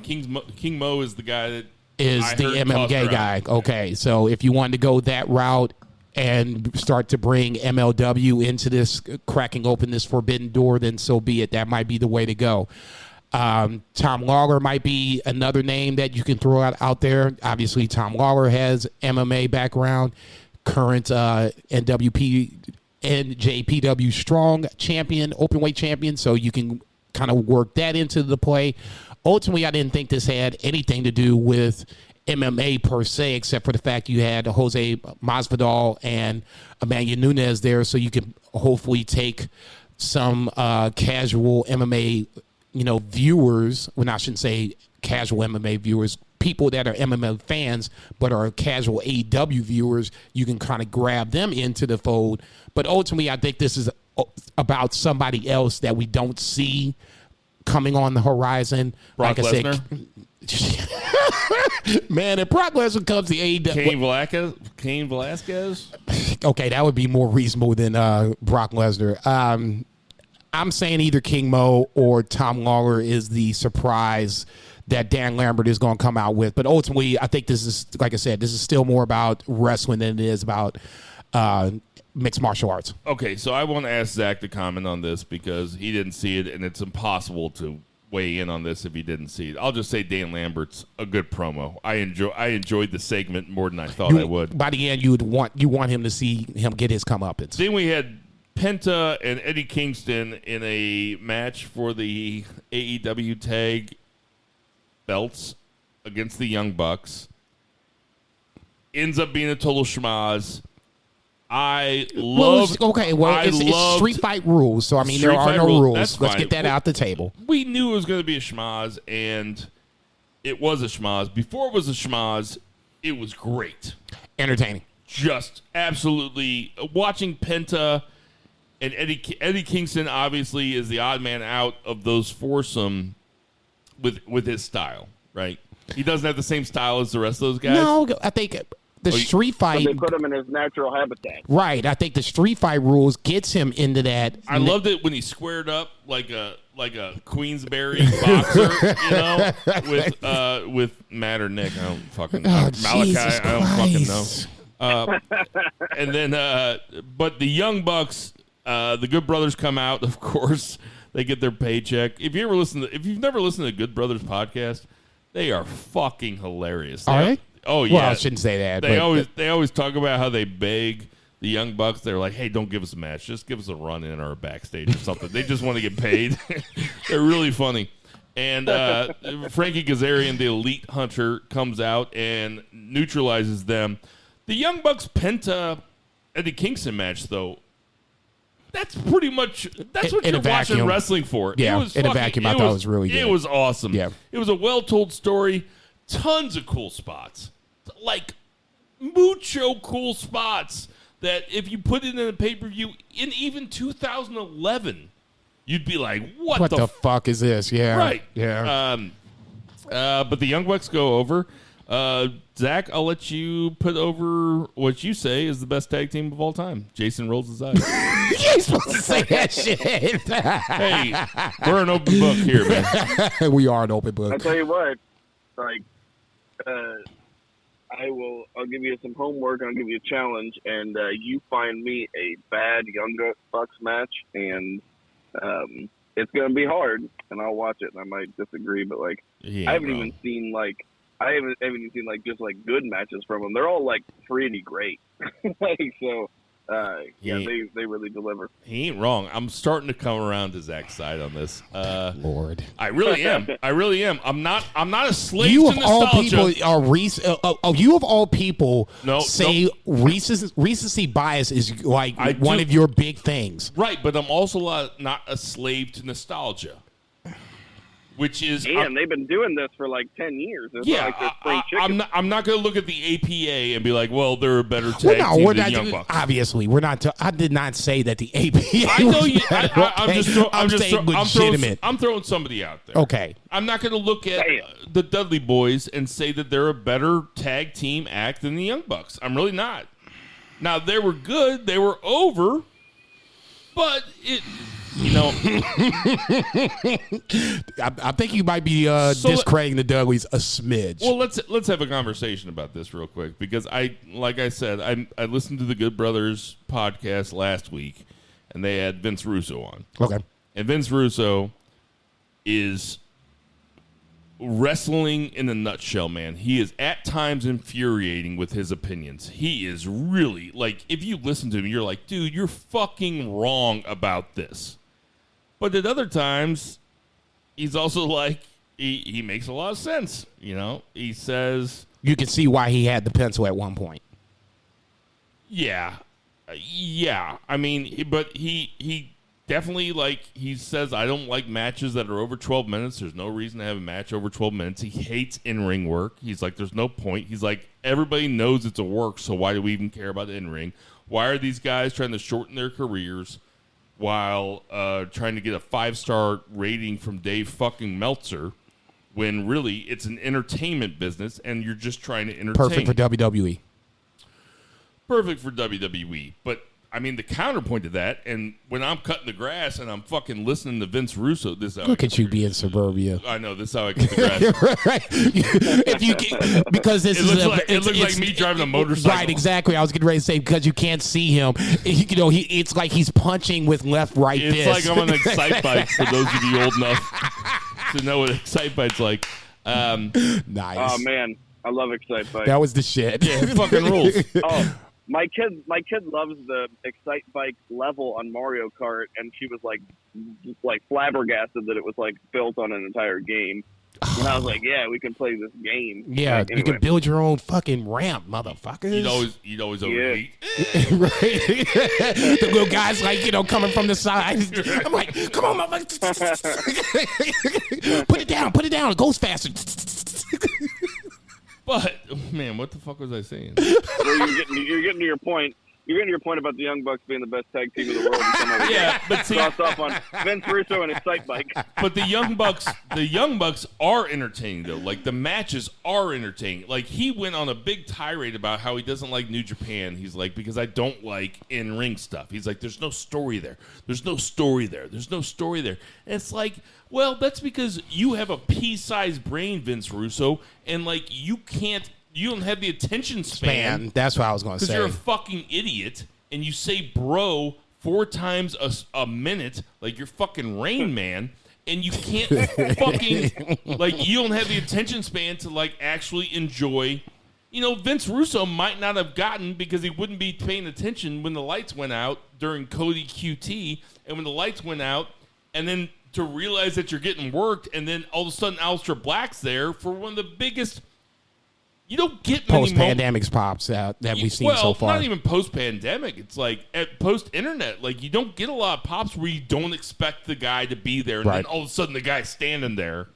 King Mo is the guy that is I the heard MMA guy. Okay, so if you wanted to go that route and start to bring MLW into this, cracking open this forbidden door, then so be it. That might be the way to go. Tom Lawler might be another name that you can throw out there. Obviously, Tom Lawler has MMA background, current NJPW Strong champion, openweight champion, so you can kind of work that into the play. Ultimately, I didn't think this had anything to do with MMA per se, except for the fact you had Jose Masvidal and Emmanuel Nunes there, so you can hopefully take some casual MMA, viewers. Well, I shouldn't say casual MMA viewers. People that are MMA fans but are casual AEW viewers, you can kind of grab them into the fold. But ultimately, I think this is about somebody else that we don't see coming on the horizon. Brock Lesnar? Man, if Brock Lesnar comes to AEW... Cain Velasquez? Okay, that would be more reasonable than Brock Lesnar. I'm saying either King Mo or Tom Lawler is the surprise that Dan Lambert is going to come out with. But ultimately, I think this is, like I said, this is still more about wrestling than it is about mixed martial arts. Okay, so I want to ask Zach to comment on this because he didn't see it, and it's impossible to weigh in on this if he didn't see it. I'll just say Dan Lambert's a good promo. I enjoyed the segment more than I thought I would. By the end, you want him to see him get his comeuppance. Then we had Penta and Eddie Kingston in a match for the AEW tag belts against the Young Bucks. Ends up being a total schmaz. It's street fight rules, so I mean there are no rules. Let's get that out the table. We knew it was going to be a schmaz, and it was a schmaz. Before it was a schmaz, it was great, entertaining. Just absolutely watching Penta and Eddie Kingston obviously is the odd man out of those foursome with his style, right? He doesn't have the same style as the rest of those guys. No, I think the street fight. They put him in his natural habitat. Right. I think the street fight rules gets him into that. I loved it when he squared up like a Queensberry boxer, with Matt or Nick. I don't fucking know. Malachi. Jesus I don't fucking know. Christ. And then, but the Young Bucks, the Good Brothers come out. Of course, they get their paycheck. If you've never listened to the Good Brothers podcast, they are fucking hilarious. Are they? Oh yeah. Well, I shouldn't say that. They always talk about how they beg the Young Bucks. They're like, hey, don't give us a match. Just give us a run in or a backstage or something. They just want to get paid. They're really funny. And Frankie Kazarian, the Elite Hunter, comes out and neutralizes them. The Young Bucks Penta Eddie Kingston match, though, that's pretty much what you're watching wrestling for. Yeah, in a vacuum, I thought it was really good. It was awesome. Yeah. It was a well-told story. Tons of cool spots. Like, mucho cool spots that if you put it in a pay-per-view in even 2011, you'd be like, what the fuck is this? Yeah. Right. Yeah. But the Young Bucks go over. Zach, I'll let you put over what you say is the best tag team of all time. Jason rolls his eyes. You ain't supposed to say that shit. Hey, we're an open book here, man. We are an open book. I'll tell you what, like, I'll give you some homework, I'll give you a challenge, and you find me a bad Young Bucks match, and it's going to be hard, and I'll watch it, and I might disagree, but, like, I haven't even seen, like, just like good matches from them. They're all like pretty great. Like, so they really deliver. He ain't wrong. I'm starting to come around to Zach's side on this. Lord, I really am. I'm not a slave you to of nostalgia. all people are you of all people say recency bias is like one of your big things. Right, but I'm also not a slave to nostalgia. Which is, and they've been doing this for like 10 years. It's I'm not going to look at the APA and be like, well, they're a better tag team than Young Bucks. Obviously, we're not. I did not say that the APA. I know you. I'm throwing somebody out there. Okay. I'm not going to look at the Dudley Boys and say that they're a better tag team act than the Young Bucks. I'm really not. Now, they were good. They were over, but You know, I think you might be discrediting the Dudleys a smidge. well, let's have a conversation about this real quick because like I said, I listened to the Good Brothers podcast last week, and they had Vince Russo on. Okay. And Vince Russo is wrestling in a nutshell, man. He is at times infuriating with his opinions. He is really, like, if you listen to him, you're like, dude, you're fucking wrong about this. But at other times, he's also like, he makes a lot of sense, you know? He says... You can see why he had the pencil at one point. Yeah. I mean, he definitely, like, he says, I don't like matches that are over 12 minutes. There's no reason to have a match over 12 minutes. He hates in-ring work. He's like, there's no point. He's like, everybody knows it's a work, so why do we even care about the in-ring? Why are these guys trying to shorten their careers while trying to get a 5-star rating from Dave fucking Meltzer when really it's an entertainment business and you're just trying to entertain? Perfect for WWE. Perfect for WWE. But, I mean, the counterpoint to that, and when I'm cutting the grass and I'm fucking listening to Vince Russo, this is how Look at you being suburbia. I know, this is how I cut the grass. Right. If you get, because this It looks like me driving a motorcycle. Right, exactly. I was getting ready to say because you can't see him. You know, it's like he's punching with left, right It's fist. like I'm on Excite Bike, for those of you old enough to know what Excite Bike's like. Nice. Oh man, I love Excite Bike. That was the shit. Yeah, it fucking rules. Oh, my kid loves the Excite Bike level on Mario Kart, and she was like flabbergasted that it was like built on an entire game. And I was like, yeah, we can play this game. Yeah, Like, you can build your own fucking ramp, motherfuckers. You'd always overheat. Right. The little guys, like, you know, coming from the side. I'm like, come on, motherfucker. Put it down. It goes faster. But, man, what the fuck was I saying? Well, you're getting to your point. You're getting to your point about the Young Bucks being the best tag team in the world. Yeah, but see, crossed off on Vince Russo and Excite Bike. but the Young Bucks are entertaining though. Like the matches are entertaining. Like he went on a big tirade about how he doesn't like New Japan. He's like, because I don't like in-ring stuff. He's like, there's no story there. There's no story there. There's no story there. And it's like, well, that's because you have a pea-sized brain, Vince Russo, and like you don't have the attention span. That's what I was going to say. Because you're a fucking idiot, and you say bro 4 times a minute, like you're fucking Rain Man, and you can't fucking, like, you don't have the attention span to, like, actually enjoy. You know, Vince Russo might not have gotten, because he wouldn't be paying attention when the lights went out during Cody QT, and when the lights went out, and then to realize that you're getting worked, and then all of a sudden Aleister Black's there for one of the biggest... You don't get many post-pandemic pops that we've seen so far. Not even post-pandemic. It's like at post-internet. Like you don't get a lot of pops where you don't expect the guy to be there, and then all of a sudden the guy's standing there,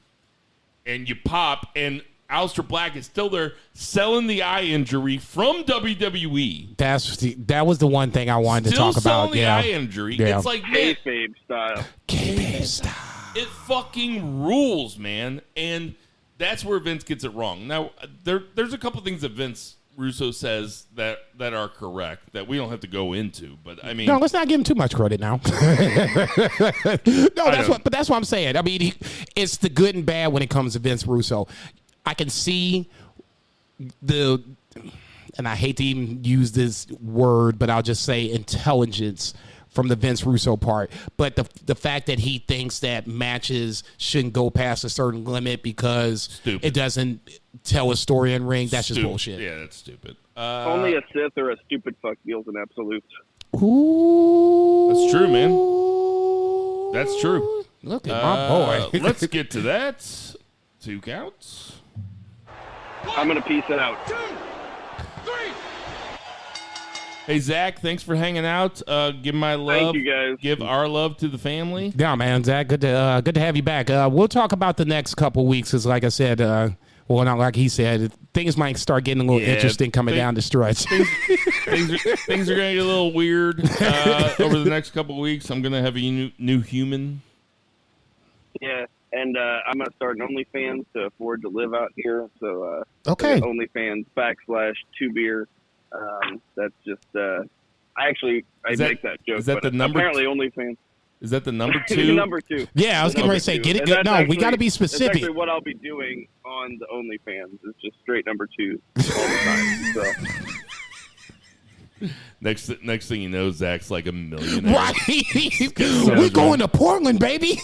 and you pop, and Aleister Black is still there selling the eye injury from WWE. That was the one thing I wanted to talk about. Selling the eye injury. Yeah. It's like, man, Kayfabe style. Kayfabe style. It fucking rules, man, and. That's where Vince gets it wrong. Now, there's a couple things that Vince Russo says that are correct that we don't have to go into. But I mean, no, let's not give him too much credit now. That's what I'm saying. I mean, it's the good and bad when it comes to Vince Russo. I can see and I hate to even use this word, but I'll just say intelligence from the Vince Russo part, but the fact that he thinks that matches shouldn't go past a certain limit because it doesn't tell a story in ring, that's just bullshit. Yeah, that's stupid. Only a Sith or a stupid fuck deals in absolutes. Ooh. That's true, man. That's true. Look at my boy. Let's get to that. 2 counts. I'm going to peace it out. 2, 3. Hey, Zach, thanks for hanging out. Give my love. Thank you, guys. Give our love to the family. Yeah, man, Zach, good to have you back. We'll talk about the next couple weeks because, like I said, well, not like he said, things might start getting a little interesting coming down the stretch. Things are going to get a little weird over the next couple weeks. I'm going to have a new human. Yeah, and I'm going to start an OnlyFans to afford to live out here. So, okay. OnlyFans /2beer. That's just, I make that joke. Is that but the number? Apparently OnlyFans. Is that the number 2? Number 2. Yeah, I was getting ready to say, get it. Good. No, we got to be That's specific. actually what I'll be doing on the OnlyFans. Is just straight number 2 all the time. So. Next thing you know, Zach's like a millionaire. Right. We're going to Portland, baby.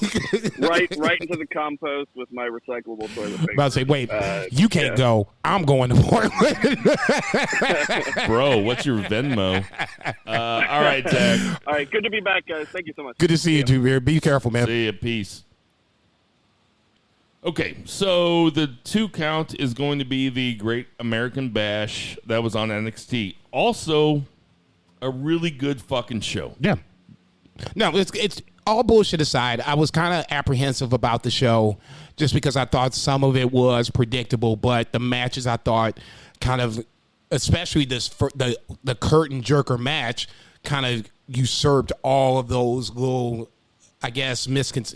right into the compost with my recyclable toilet paper. About to say, wait, you can't go. I'm going to Portland. Bro, what's your Venmo? All right, Zach. All right, good to be back, guys. Thank you so much. Good to see you, too. Be careful, man. See ya. Peace. Okay, so the 2 count is going to be the Great American Bash that was on NXT. Also, a really good fucking show. Yeah. No, it's all bullshit aside. I was kind of apprehensive about the show just because I thought some of it was predictable, but the matches I thought kind of, especially the curtain jerker match, kind of usurped all of those little, I guess,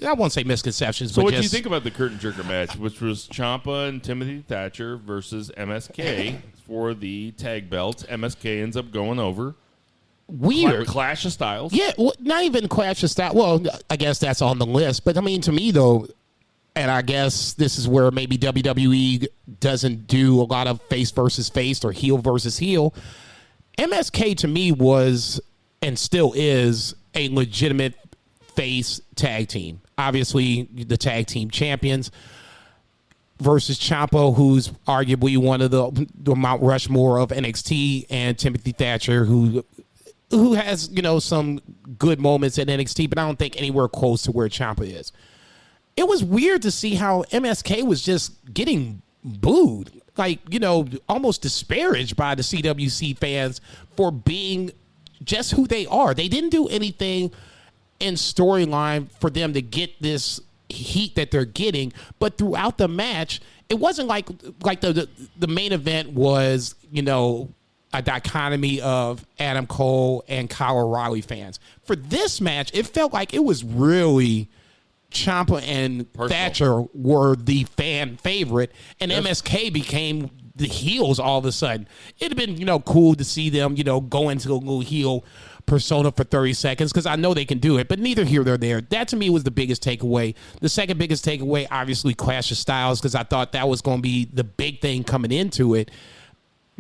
I won't say misconceptions. So but what do you think about the curtain jerker match, which was Ciampa and Timothy Thatcher versus MSK for the tag belts? MSK ends up going over. Weird. Clash of styles. Yeah, well, not even Clash of Styles. Well, I guess that's on the list. But, I mean, to me, though, and I guess this is where maybe WWE doesn't do a lot of face versus face or heel versus heel. MSK, to me, was and still is a legitimate face tag team. Obviously, the tag team champions versus Ciampa, who's arguably one of the Mount Rushmore of NXT, and Timothy Thatcher, who has, some good moments at NXT, but I don't think anywhere close to where Ciampa is. It was weird to see how MSK was just getting booed, almost disparaged by the CWC fans for being just who they are. They didn't do anything in storyline for them to get this heat that they're getting, but throughout the match, it wasn't like the main event was, a dichotomy of Adam Cole and Kyle O'Reilly fans. For this match, it felt like it was really Ciampa and Thatcher were the fan favorite, and MSK became the heels all of a sudden. It'd have been, cool to see them, go into a little heel persona for 30 seconds because I know they can do it, but neither here nor there. That to me was the biggest takeaway. The second biggest takeaway, obviously, Clash of Styles, because I thought that was going to be the big thing coming into it.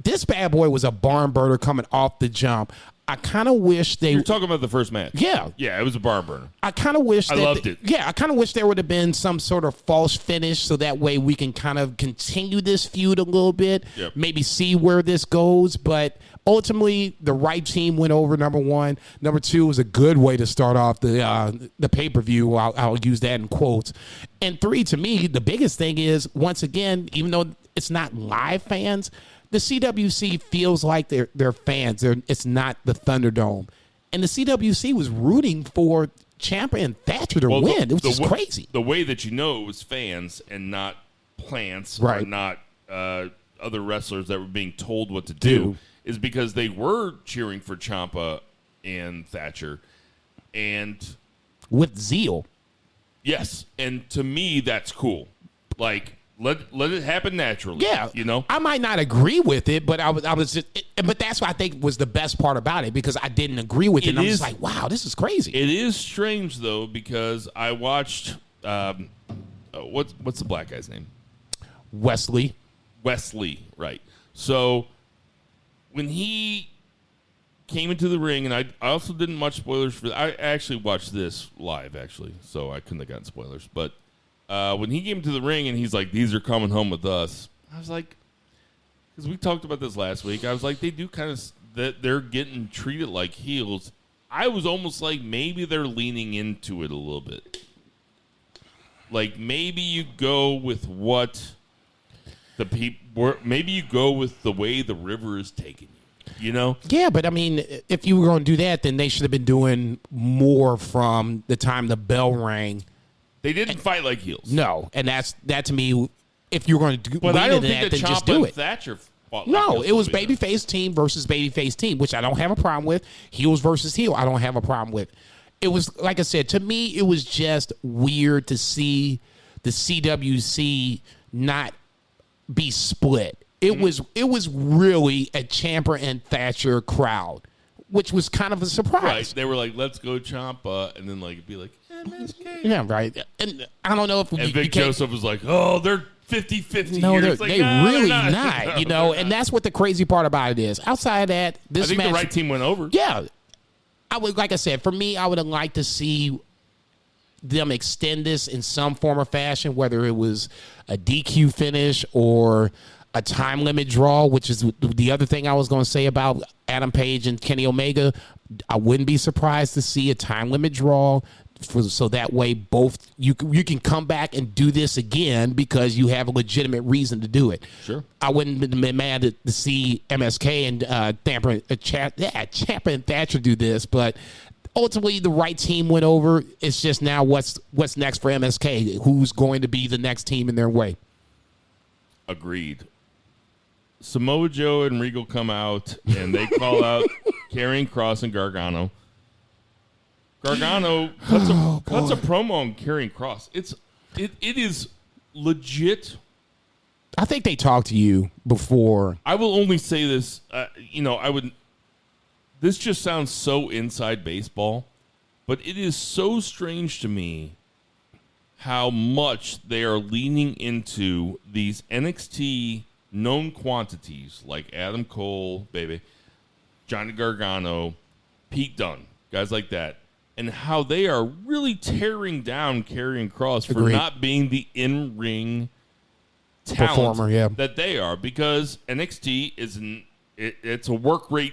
This bad boy was a barn burner coming off the jump. I kind of wish they... You're talking about the first match. Yeah. Yeah, it was a barn burner. I kind of wish... I loved it. Yeah, I kind of wish there would have been some sort of false finish so that way we can kind of continue this feud a little bit, maybe see where this goes, but ultimately the right team went over, number one. Number two was a good way to start off the pay-per-view. I'll use that in quotes. And three, to me, the biggest thing is, once again, even though it's not live fans, the CWC feels like they're fans. It's not the Thunderdome. And the CWC was rooting for Ciampa and Thatcher to win. It was just crazy. The way that it was fans and not plants right. or not other wrestlers that were being told what to do is because they were cheering for Ciampa and Thatcher. And with zeal. Yes. And to me, that's cool. Like... Let it happen naturally. Yeah, I might not agree with it, but I was just. But that's what I think was the best part about it because I didn't agree with it. And I'm just like, wow, this is crazy. It is strange though because I watched. What's the black guy's name? Wesley, right? So when he came into the ring, and I also didn't watch spoilers for. I actually watched this live, so I couldn't have gotten spoilers, but. When he came to the ring and he's like, these are coming home with us, I was like, because we talked about this last week, I was like, they do kind of, that they're getting treated like heels. I was almost like maybe they're leaning into it a little bit. Like maybe you go with what the people, maybe you go with the way the river is taking you, Yeah, but I mean, if you were going to do that, then they should have been doing more from the time the bell rang. They didn't fight like heels. No, and that to me, if you're going to do but I don't think that then Ciampa just do it. Thatcher fought no, like it was babyface team versus babyface team, which I don't have a problem with. Heels versus heel, I don't have a problem with. It was, like I said, to me, it was just weird to see the CWC not be split. It was really a Ciampa and Thatcher crowd, which was kind of a surprise. Right. They were like, let's go Ciampa, and then like it'd be like, MSK. Yeah, right. And I don't know if and Vic Joseph was like, oh, they're 50-50 no, here. they're, It's like, they no, really they're not. No, You know, they're and not. that's what the crazy part about it is. Outside of that, this I think match, the right team went over. Yeah, I would, like I said, for me, I would have liked to see them extend this in some form or fashion, whether it was a DQ finish or a time limit draw, which is the other thing I was going to say about Adam Page and Kenny Omega. I wouldn't be surprised to see a time limit draw so that way both you can come back and do this again because you have a legitimate reason to do it. Sure. I wouldn't have been mad to see MSK and Ciampa and Thatcher do this, but ultimately the right team went over. It's just now what's next for MSK? Who's going to be the next team in their way? Agreed. Samoa Joe and Regal come out and they call out Karrion Kross and Gargano. Gargano cuts a promo on Karrion Kross. It is legit. I think they talked to you before. I will only say this. This just sounds so inside baseball, but it is so strange to me how much they are leaning into these NXT known quantities like Adam Cole, Johnny Gargano, Pete Dunne, guys like that, and how they are really tearing down Karrion Kross for not being the in-ring talent performer, that they are, because NXT it's a work rate.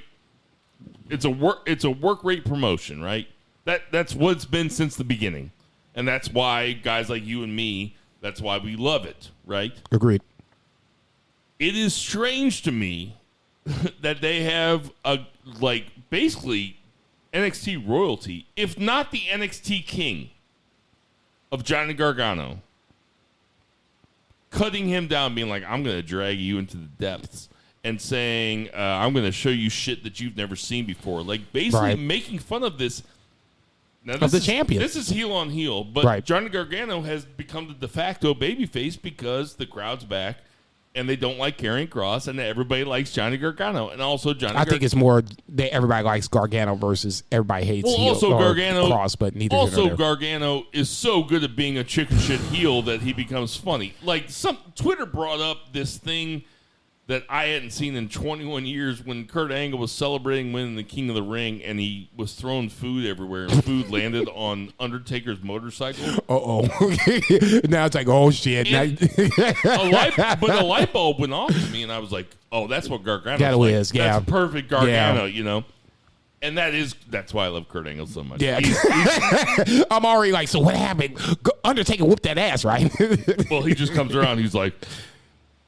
It's a work rate promotion, right? That's what it's been since the beginning, and that's why guys like you and me, that's why we love it, right? Agreed. It is strange to me that they have basically NXT royalty, if not the NXT king of Johnny Gargano, cutting him down, being like, I'm going to drag you into the depths, and saying, I'm going to show you shit that you've never seen before. Like, basically making fun of this. Now, of the champion. This is heel on heel, but Johnny Gargano has become the de facto babyface because the crowd's back. And they don't like Karrion Kross, and everybody likes Johnny Gargano, and also I think it's more everybody likes Gargano versus everybody hates Kross, but neither. Also, Gargano is so good at being a chicken shit heel that he becomes funny. Like Twitter brought up this thing that I hadn't seen in 21 years when Kurt Angle was celebrating winning the King of the Ring, and he was throwing food everywhere, and food landed on Undertaker's motorcycle. Now it's like, oh shit! But a light bulb went off to me, and I was like, oh, that's what Gargano is. Yeah, that's perfect Gargano, you know. And that's why I love Kurt Angle so much. Yeah, I'm already like, so what happened? Undertaker whooped that ass, right? Well, he just comes around, he's like,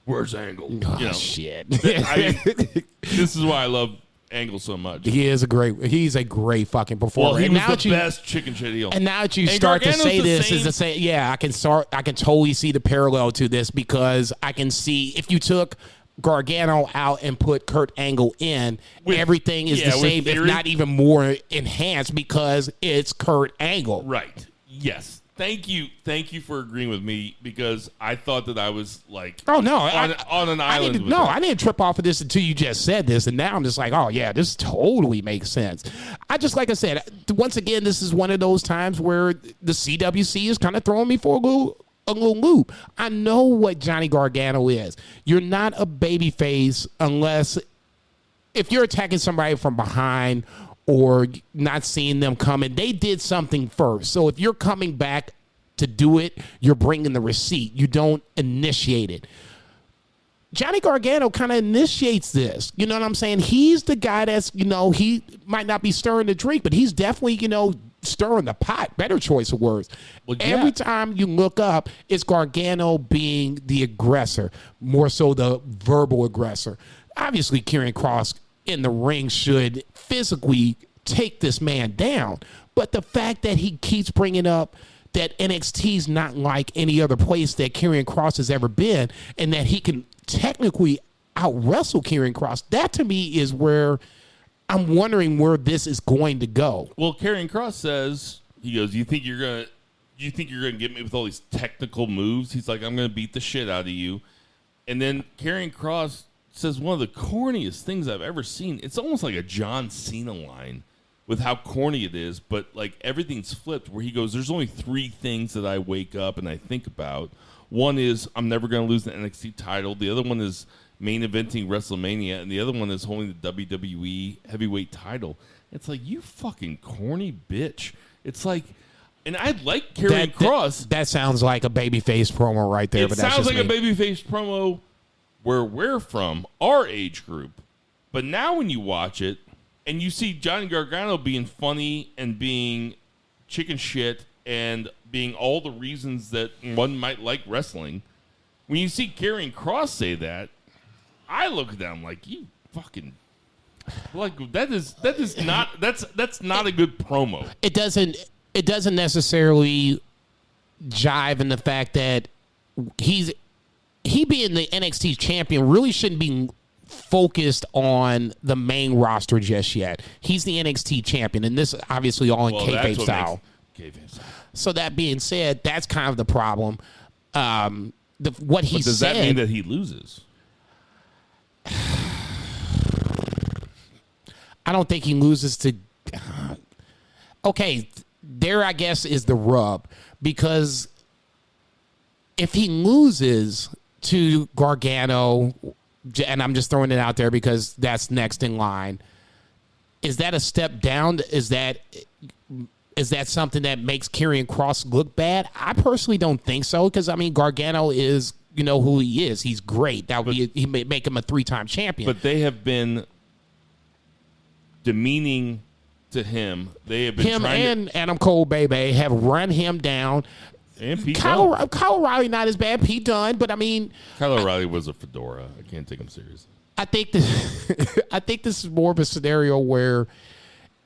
where's Angle? Oh, shit. This is why I love Angle so much. He's a great fucking performer. Well, he was the best chicken shit heel. And now that you start to say this is the same. Yeah, I can totally see the parallel to this, because I can see if you took Gargano out and put Kurt Angle in, everything is the same, if not even more enhanced, because it's Kurt Angle. Right. Yes. Thank you for agreeing with me, because I thought that I was like, on an island. I didn't trip off of this until you just said this, and now I'm just like, oh yeah, this totally makes sense. Like I said, once again, this is one of those times where the CWC is kind of throwing me for a little loop. I know what Johnny Gargano is. You're not a babyface unless if you're attacking somebody from behind or not seeing them coming. They did something first. So if you're coming back to do it, you're bringing the receipt. You don't initiate it. Johnny Gargano kind of initiates this. You know what I'm saying? He's the guy that's, he might not be stirring the drink, but he's definitely, stirring the pot. Better choice of words. Well, yeah. Every time you look up, it's Gargano being the aggressor, more so the verbal aggressor. Obviously, Karrion Kross in the ring should physically take this man down. But the fact that he keeps bringing up that NXT's not like any other place that Karrion Kross has ever been, and that he can technically out-wrestle Karrion Kross, that to me is where I'm wondering where this is going to go. Well, Karrion Kross says, he goes, you think you're gonna get me with all these technical moves? He's like, I'm gonna beat the shit out of you. And then Karrion Kross says one of the corniest things I've ever seen. It's almost like a John Cena line with how corny it is, but like everything's flipped where he goes, there's only 3 things that I wake up and I think about. One is I'm never going to lose the NXT title. The other one is main eventing WrestleMania, and the other one is holding the WWE heavyweight title. It's like, you fucking corny bitch. It's like, and I like Karrion Kross. That sounds like a babyface promo right there. It but that's sounds just like me. a babyface promo where we're from, our age group. But now when you watch it, and you see Johnny Gargano being funny and being chicken shit and being all the reasons that one might like wrestling, when you see Karrion Kross say that, I look at them like, you fucking, like that's not a good promo. It doesn't necessarily jive in the fact that he being the NXT champion really shouldn't be focused on the main roster just yet. He's the NXT champion, and this obviously all in kayfabe style. So that being said, that's kind of the problem. What he does said, that mean that he loses? I don't think he loses to. Okay, there I guess is the rub, because if he loses to Gargano, and I'm just throwing it out there because that's next in line, is that a step down? Is that something that makes Karrion Kross look bad? I personally don't think so, because I mean Gargano is, you know, who he is. He's great. That would he may make him a 3-time champion. But they have been demeaning to him. They have been and Adam Cole, baby, have run him down. And Pete Kyle O'Reilly not as bad. Pete Dunne, but I mean, Kyle O'Reilly was a fedora. I can't take him seriously. I think this is more of a scenario where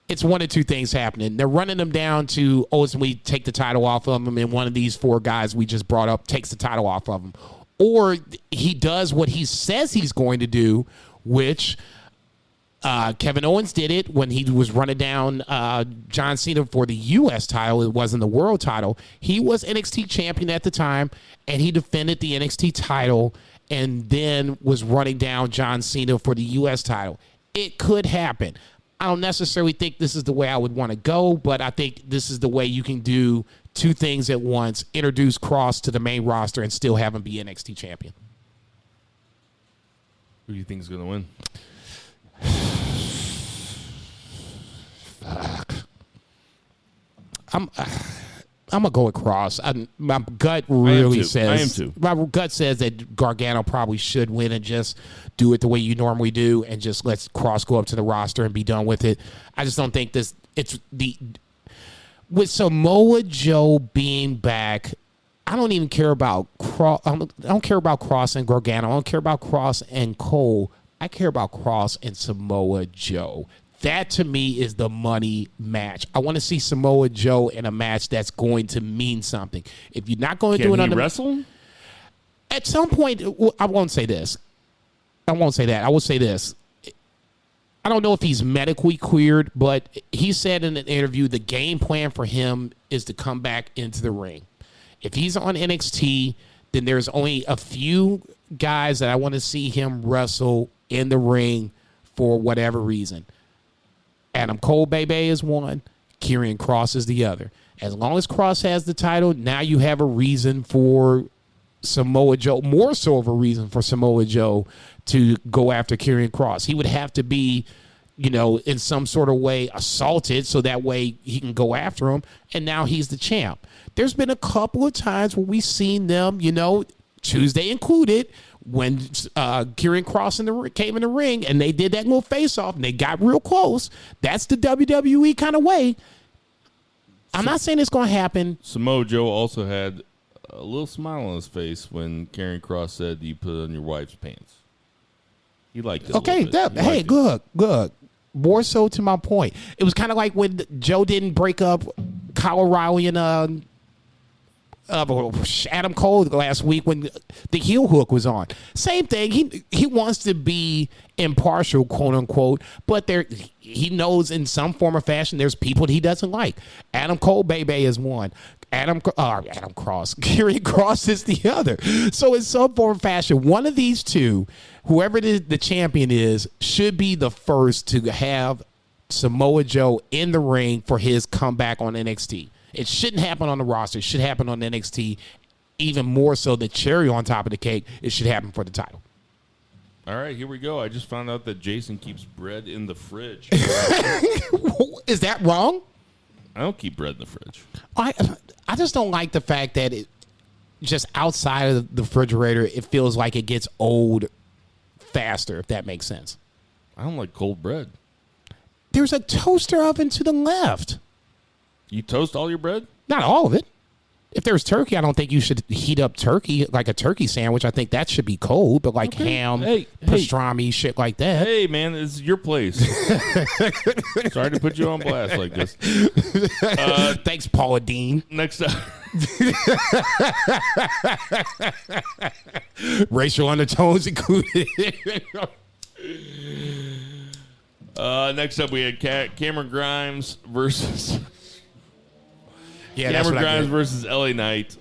it's one of 2 things happening. They're running them down to ultimately take the title off of him, and one of these 4 guys we just brought up takes the title off of him. Or he does what he says he's going to do, which Kevin Owens did it when he was running down John Cena for the U.S. title. It wasn't the world title. He was NXT champion at the time, and he defended the NXT title and then was running down John Cena for the U.S. title. It could happen. I don't necessarily think this is the way I would want to go, but I think this is the way you can do 2 things at once: introduce Kross to the main roster and still have him be NXT champion. Who do you think is going to win? Fuck. I'm gonna go with Kross. My gut really says. I am too. My gut says that Gargano probably should win and just do it the way you normally do, and just let Kross go up to the roster and be done with it. I just don't think this. It's the with Samoa Joe being back. I don't even care about Kross. I don't care about Kross and Gargano. I don't care about Kross and Cole. I care about Kross and Samoa Joe. That, to me, is the money match. I want to see Samoa Joe in a match that's going to mean something. If you're not going to do it on the wrestle? At some point, I won't say this. I won't say that. I will say this. I don't know if he's medically cleared, but he said in an interview the game plan for him is to come back into the ring. If he's on NXT, then there's only a few guys that I want to see him wrestle in the ring for whatever reason. Adam Cole, baby, is one. Karrion Kross is the other. As long as Kross has the title, now you have a reason for Samoa Joe, more so of a reason for Samoa Joe to go after Karrion Kross. He would have to be, you know, in some sort of way assaulted so that way he can go after him, and now he's the champ. There's been a couple of times where we've seen them, you know, Tuesday included, when Karrion Kross came in the ring and they did that little face-off and they got real close. That's the WWE kind of way. I'm not saying it's going to happen. Samoa Joe also had a little smile on his face when Karrion Kross said, "You put on your wife's pants." He liked it. Okay, hey, good. More so to my point. It was kind of like when Joe didn't break up Kyle O'Reilly and Adam Cole last week when the heel hook was on. Same thing. He wants to be impartial, quote unquote, but he knows in some form or fashion there's people that he doesn't like. Adam Cole, Bebe is one. Adam Cross, Karrion Kross is the other. So in some form or fashion, one of these two, whoever the champion is, should be the first to have Samoa Joe in the ring for his comeback on NXT. It shouldn't happen on the roster. It should happen on NXT. Even more so, the cherry on top of the cake, it should happen for the title. All right, here we go. I just found out that Jason keeps bread in the fridge. Is that wrong? I don't keep bread in the fridge. I just don't like the fact that it just outside of the refrigerator, it feels like it gets old faster, if that makes sense. I don't like cold bread. There's a toaster oven to the left. You toast all your bread? Not all of it. If there's turkey, I don't think you should heat up turkey like a turkey sandwich. I think that should be cold, but like ham, pastrami, shit like that. Hey, man, this is your place. Sorry to put you on blast like this. Thanks, Paula Dean. Next up. Racial undertones included. Next up, we had Cameron Grimes versus... Yeah, Cameron Grimes versus LA Knight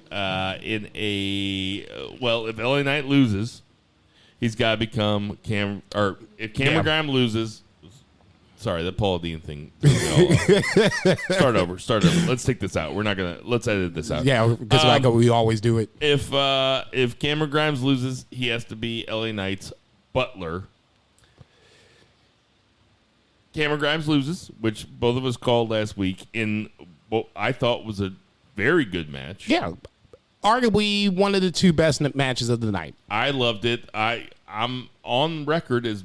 in a if LA Knight loses, he's got to become if Cameron Grimes loses, sorry, that Paul Dean thing. Start over. Let's take this out. Let's edit this out. Yeah, because like we always do it. If Cameron Grimes loses, he has to be LA Knight's butler. Cameron Grimes loses, which both of us called last week in what I thought was a very good match. Yeah, arguably one of the two best matches of the night. I loved it. I'm on record as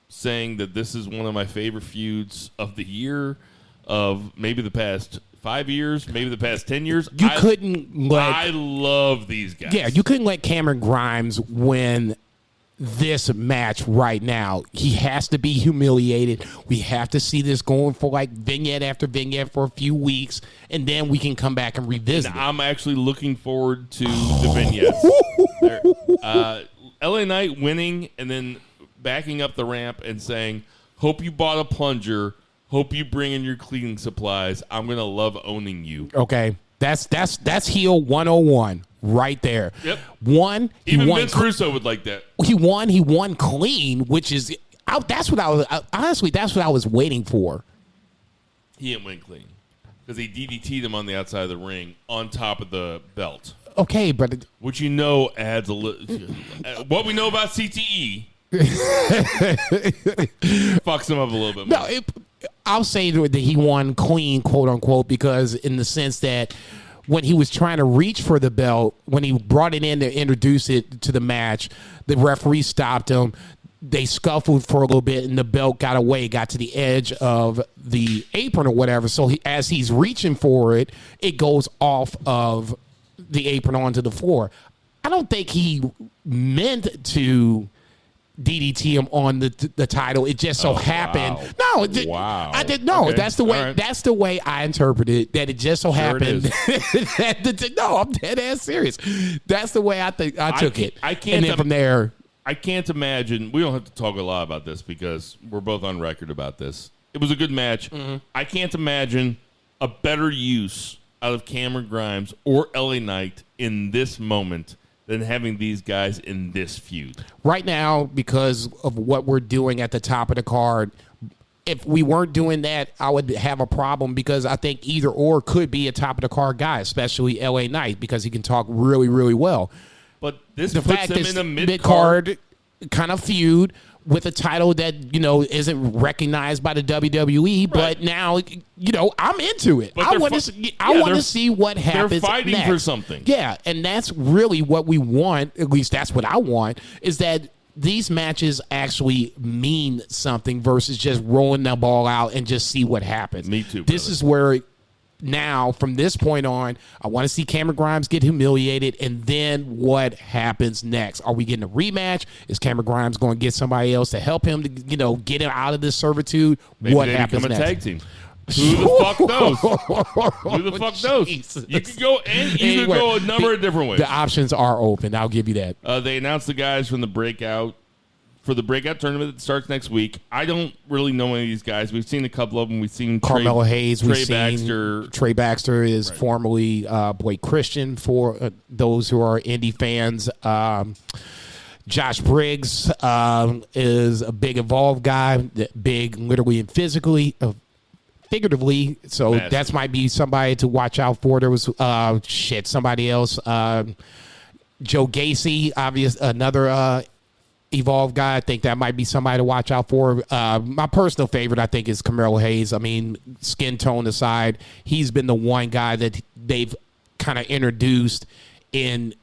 saying that this is one of my favorite feuds of the year, of maybe the past 5 years, maybe the past 10 years. I love these guys. Yeah, you couldn't let Cameron Grimes win this match right now. He has to be humiliated. We have to see this going for like vignette after vignette for a few weeks, and then we can come back and revisit it. I'm actually looking forward to the vignettes. LA Knight winning and then backing up the ramp and saying, hope you bought a plunger, hope you bring in your cleaning supplies, I'm gonna love owning you. Okay, that's heel 101 right there. Yep. Even Vince Russo would like that. He won clean, which is that's what I was honestly, that's what I was waiting for. He didn't win clean because he DDT'd him on the outside of the ring on top of the belt. Okay, but which adds a little. What we know about CTE fucks him up a little bit more. No, I'll say that he won clean, quote unquote, because in the sense that when he was trying to reach for the belt, when he brought it in to introduce it to the match, the referee stopped him. They scuffled for a little bit, and the belt got away, got to the edge of the apron or whatever. So as he's reaching for it, it goes off of the apron onto the floor. I don't think he meant to DDT him on the title. It just so happened. Wow. No, wow. I did no. Okay. That's the way. Right. That's the way I interpreted it. That it just so happened. No, I'm dead ass serious. That's the way I took it. I can't. And then from there, I can't imagine. We don't have to talk a lot about this because we're both on record about this. It was a good match. Mm-hmm. I can't imagine a better use out of Cameron Grimes or LA Knight in this moment than having these guys in this feud. Right now, because of what we're doing at the top of the card, if we weren't doing that, I would have a problem because I think either or could be a top of the card guy, especially LA Knight, because he can talk really, really well. But this the puts fact him is in a mid-card kind of feud with a title that, isn't recognized by the WWE, right. But now, I'm into it. I want to see what happens. They're fighting next. for something. Yeah, and that's really what we want, at least that's what I want, is that these matches actually mean something versus just rolling the ball out and just see what happens. Me too, This is where... Now, from this point on, I want to see Cameron Grimes get humiliated, and then what happens next? Are we getting a rematch? Is Cameron Grimes going to get somebody else to help him to, get him out of this servitude? Maybe what they happens become a next? tag team. Who the fuck knows? Who the fuck knows? Jesus. You could go a number of different ways. The options are open. I'll give you that. They announced the guys from the breakout tournament that starts next week. I don't really know any of these guys. We've seen a couple of them. We've seen Carmelo Hayes. Trey We've seen Baxter. Trey Baxter is Right. formerly Blake Christian for those who are indie fans. Josh Briggs is a big evolved guy, big literally and physically, figuratively. So Massive. that might be somebody to watch out for. There was somebody else. Joe Gacy, another evolved guy. I think that might be somebody to watch out for. My personal favorite, I think, is Carmelo Hayes. I mean, skin tone aside, he's been the one guy that they've kind of introduced in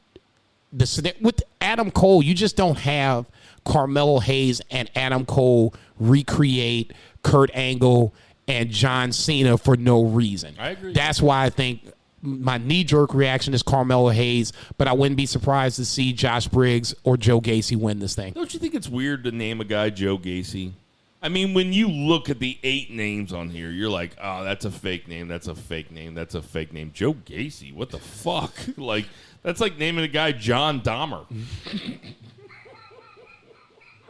with Adam Cole. You just don't have Carmelo Hayes and Adam Cole recreate Kurt Angle and John Cena for no reason. I agree. That's why I think my knee-jerk reaction is Carmelo Hayes, but I wouldn't be surprised to see Josh Briggs or Joe Gacy win this thing. Don't you think it's weird to name a guy Joe Gacy? I mean, when you look at the 8 names on here, you're like, oh, that's a fake name, that's a fake name, that's a fake name. Joe Gacy, what the fuck? Like, that's like naming a guy John Dahmer.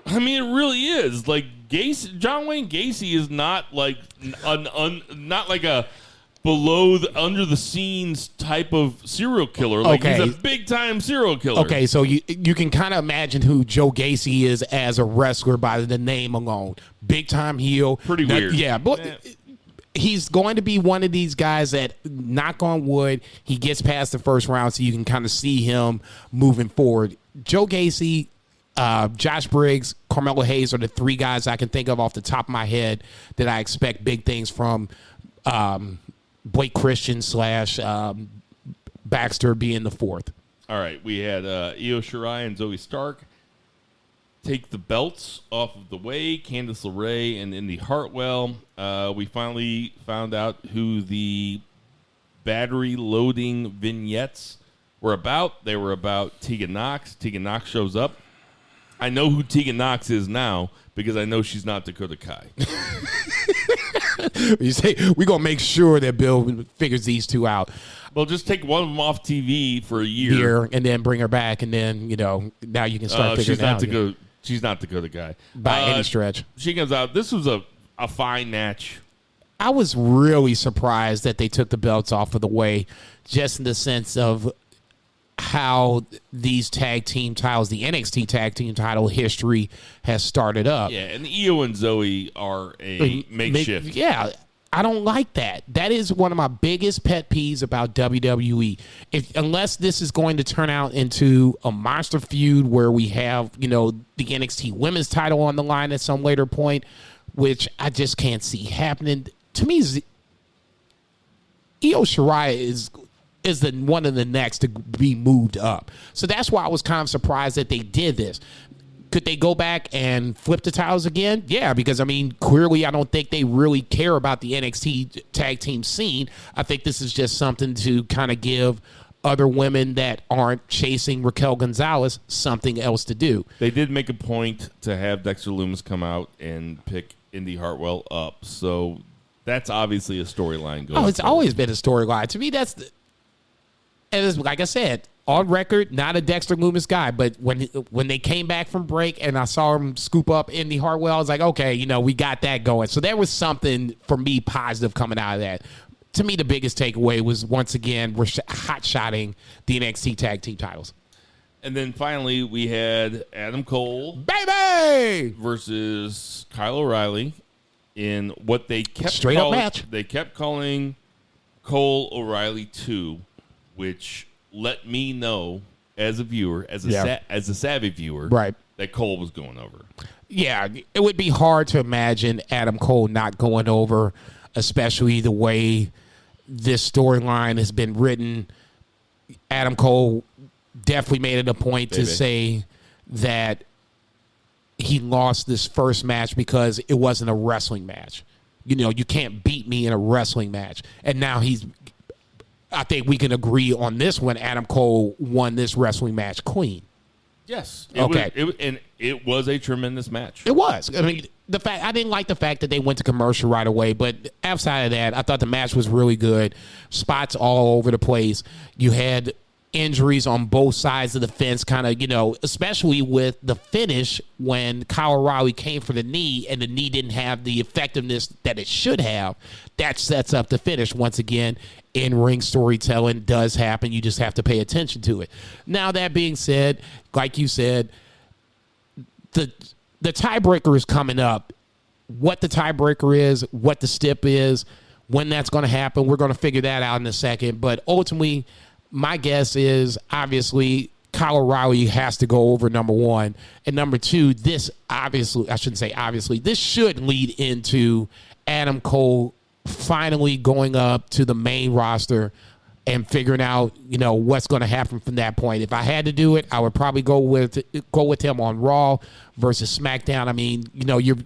I mean, it really is. Like, John Wayne Gacy is not like not like a below under the scenes type of serial killer. Like, Okay. he's a big time serial killer. Okay, so you can kind of imagine who Joe Gacy is as a wrestler by the name alone. Big time heel. Pretty weird. Yeah, but he's going to be one of these guys that, knock on wood, he gets past the first round, so you can kind of see him moving forward. Joe Gacy, Josh Briggs, Carmelo Hayes are the 3 guys I can think of off the top of my head that I expect big things from. Blake Christian / Baxter being the 4th. All right, we had Io Shirai and Zoe Stark take the belts off of the way, Candice LeRae and Indy Hartwell. We finally found out who the battery loading vignettes were about. They were about Tegan Nox. Tegan Nox shows up. I know who Tegan Nox is now because I know she's not Dakota Kai. You say we're gonna make sure that Bill figures these 2 out Well, just take one of them off TV for a year. here, and then bring her back, and then now you can start figuring it out. She's not Dakota Kai By any stretch. She comes out. This was a fine match. I was really surprised that they took the belts off of the way, just in the sense of how these tag team titles, the NXT tag team title history has started up. Yeah, and Io and Zoe are a makeshift. Yeah, I don't like that. That is one of my biggest pet peeves about WWE. Unless this is going to turn out into a monster feud where we have, the NXT women's title on the line at some later point, which I just can't see happening. To me, Io Shirai is one of the next to be moved up. So that's why I was kind of surprised that they did this. Could they go back and flip the titles again? Yeah, because, clearly I don't think they really care about the NXT tag team scene. I think this is just something to kind of give other women that aren't chasing Raquel Gonzalez something else to do. They did make a point to have Dexter Lumis come out and pick Indy Hartwell up. So that's obviously a storyline going. Oh, it's always been a storyline. To me, and it's, like I said, on record, not a Dexter Lumis guy, but when they came back from break and I saw him scoop up Indy Hartwell, I was like, okay, we got that going. So there was something, for me, positive coming out of that. To me, the biggest takeaway was, once again, we're hot-shotting the NXT tag team titles. And then finally, we had Adam Cole Baby! versus Kyle O'Reilly in what they kept Straight-up match. They kept calling Cole O'Reilly 2, which let me know as a viewer, as a savvy viewer, right, that Cole was going over. Yeah, it would be hard to imagine Adam Cole not going over, especially the way this storyline has been written. Adam Cole definitely made it a point to say that he lost this first match because it wasn't a wrestling match. You can't beat me in a wrestling match. And now I think we can agree on this one. Adam Cole won this wrestling match clean. Yes. Okay. And It was a tremendous match. It was. I mean, I didn't like the fact that they went to commercial right away, but outside of that, I thought the match was really good. Spots all over the place. You had injuries on both sides of the fence, kind of, especially with the finish when Kyle O'Reilly came for the knee and the knee didn't have the effectiveness that it should have. That sets up the finish. Once again, in-ring storytelling does happen. You just have to pay attention to it. Now, that being said, like you said, the tiebreaker is coming up. What the tiebreaker is, what the stip is, when that's going to happen, we're going to figure that out in a second. But ultimately, my guess is obviously Kyle O'Reilly has to go over number one. And number two, this should lead into Adam Cole finally going up to the main roster and figuring out, what's going to happen from that point. If I had to do it, I would probably go with him on Raw versus SmackDown. I mean, you're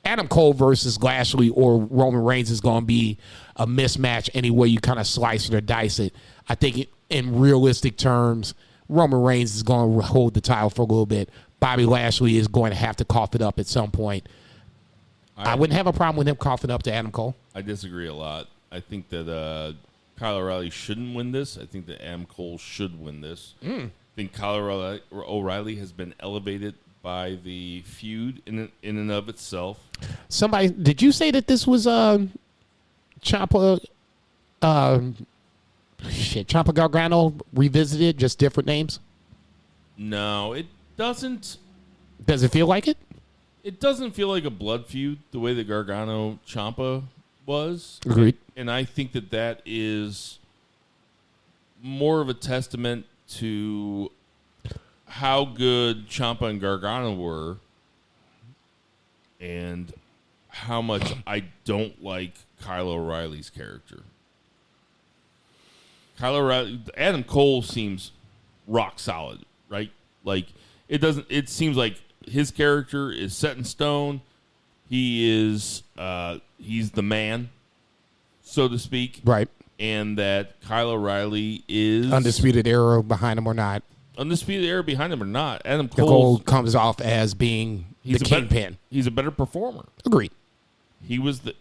Adam Cole versus Lashley or Roman Reigns is going to be a mismatch any way you kind of slice it or dice it. I think in realistic terms, Roman Reigns is going to hold the title for a little bit. Bobby Lashley is going to have to cough it up at some point. I wouldn't have a problem with him coughing up to Adam Cole. I disagree a lot. I think that Kyle O'Reilly shouldn't win this. I think that Adam Cole should win this. I think Kyle O'Reilly has been elevated by the feud in and of itself. Somebody, did you say that this was Ciampa Gargano revisited, just different names? No, it doesn't. Does it feel like it? It doesn't feel like a blood feud the way that Gargano Ciampa was. Agreed. And I think that is more of a testament to how good Ciampa and Gargano were and how much I don't like Kyle O'Reilly's character. Kyle O'Reilly, Adam Cole seems rock solid, right? Like it seems like his character is set in stone. He is he's the man, so to speak. Right. And that Kyle O'Reilly is Undisputed Era behind him or not. Undisputed Era behind him or not. Adam Cole comes off as being the kingpin. He's a better performer. Agreed. He was the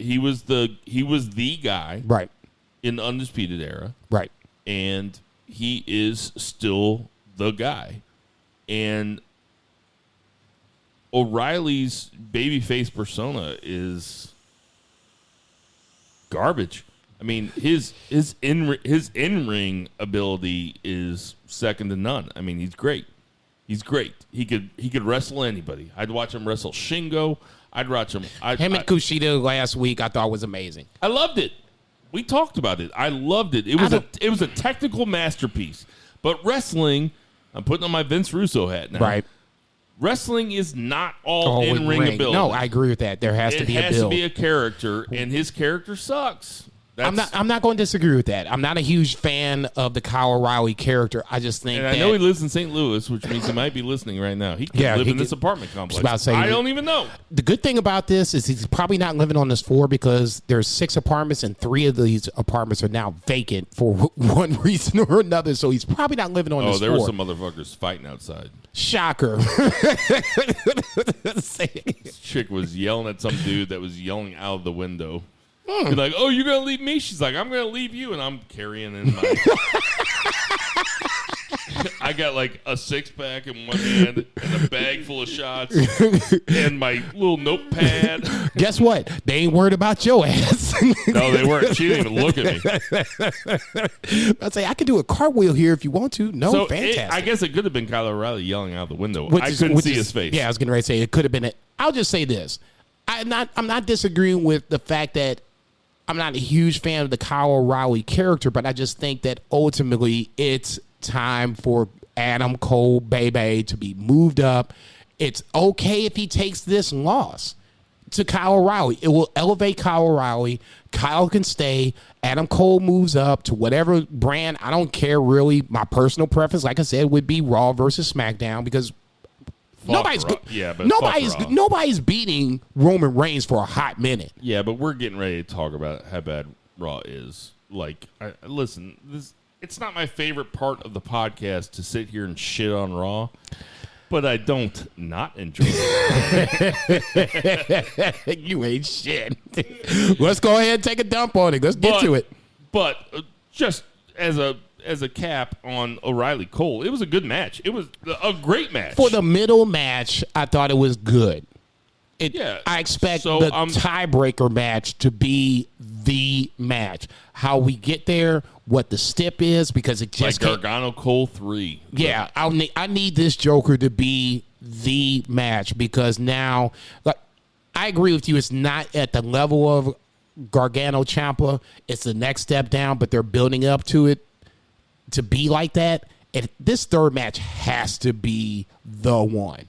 guy. Right. In the Undisputed Era. Right. And he is still the guy. And O'Reilly's babyface persona is garbage. I mean, his in-ring ability is second to none. I mean, he's great. He's great. He could wrestle anybody. I'd watch him wrestle Shingo. I'd watch him. Him and Kushida last week I thought was amazing. I loved it. We talked about it. I loved it. It was a technical masterpiece. But wrestling, I'm putting on my Vince Russo hat now. Right. Wrestling is not all in-ring ability. No, I agree with that. There has to be a build. It has to be a character, and his character sucks. I'm not going to disagree with that. I'm not a huge fan of the Kyle O'Reilly character. I just think I know he lives in St. Louis, which means he might be listening right now. He could live in this apartment complex. I don't even know. The good thing about this is he's probably not living on this floor because there's 6 apartments and 3 of these apartments are now vacant for one reason or another. So he's probably not living on this floor. Oh, there were some motherfuckers fighting outside. Shocker. This chick was yelling at some dude that was yelling out of the window. You're like, oh, you're going to leave me? She's like, I'm going to leave you. And I'm carrying in my... I got like a 6-pack in one hand and a bag full of shots and my little notepad. Guess what? They ain't worried about your ass. No, they weren't. She didn't even look at me. I'd say, I could do a cartwhile here if you want to. No, so fantastic. I guess it could have been Kyle O'Reilly yelling out the window. I couldn't see his face. Yeah, I was getting ready to say it could have been it. I'll just say this. I'm not disagreeing with the fact that I'm not a huge fan of the Kyle O'Reilly character, but I just think that ultimately it's time for Adam Cole, baby, to be moved up. It's okay if he takes this loss to Kyle O'Reilly. It will elevate Kyle O'Reilly. Kyle can stay. Adam Cole moves up to whatever brand. I don't care really. My personal preference, like I said, would be Raw versus SmackDown because nobody's beating Roman Reigns for a hot minute. Yeah, but we're getting ready to talk about how bad Raw is. Like, listen, it's not my favorite part of the podcast to sit here and shit on Raw. But I don't not enjoy it. You ain't shit. Let's go ahead and take a dump on it. Let's get to it. But just as a cap on O'Reilly Cole, it was a good match. It was a great match. For the middle match, I thought it was good. I expect the tiebreaker match to be the match. How we get there, what the stip is, because it just like Gargano Cole 3. Yeah, I need this Joker to be the match because now, like, I agree with you. It's not at the level of Gargano Ciampa. It's the next step down, but they're building up to it to be like that. And this third match has to be the one.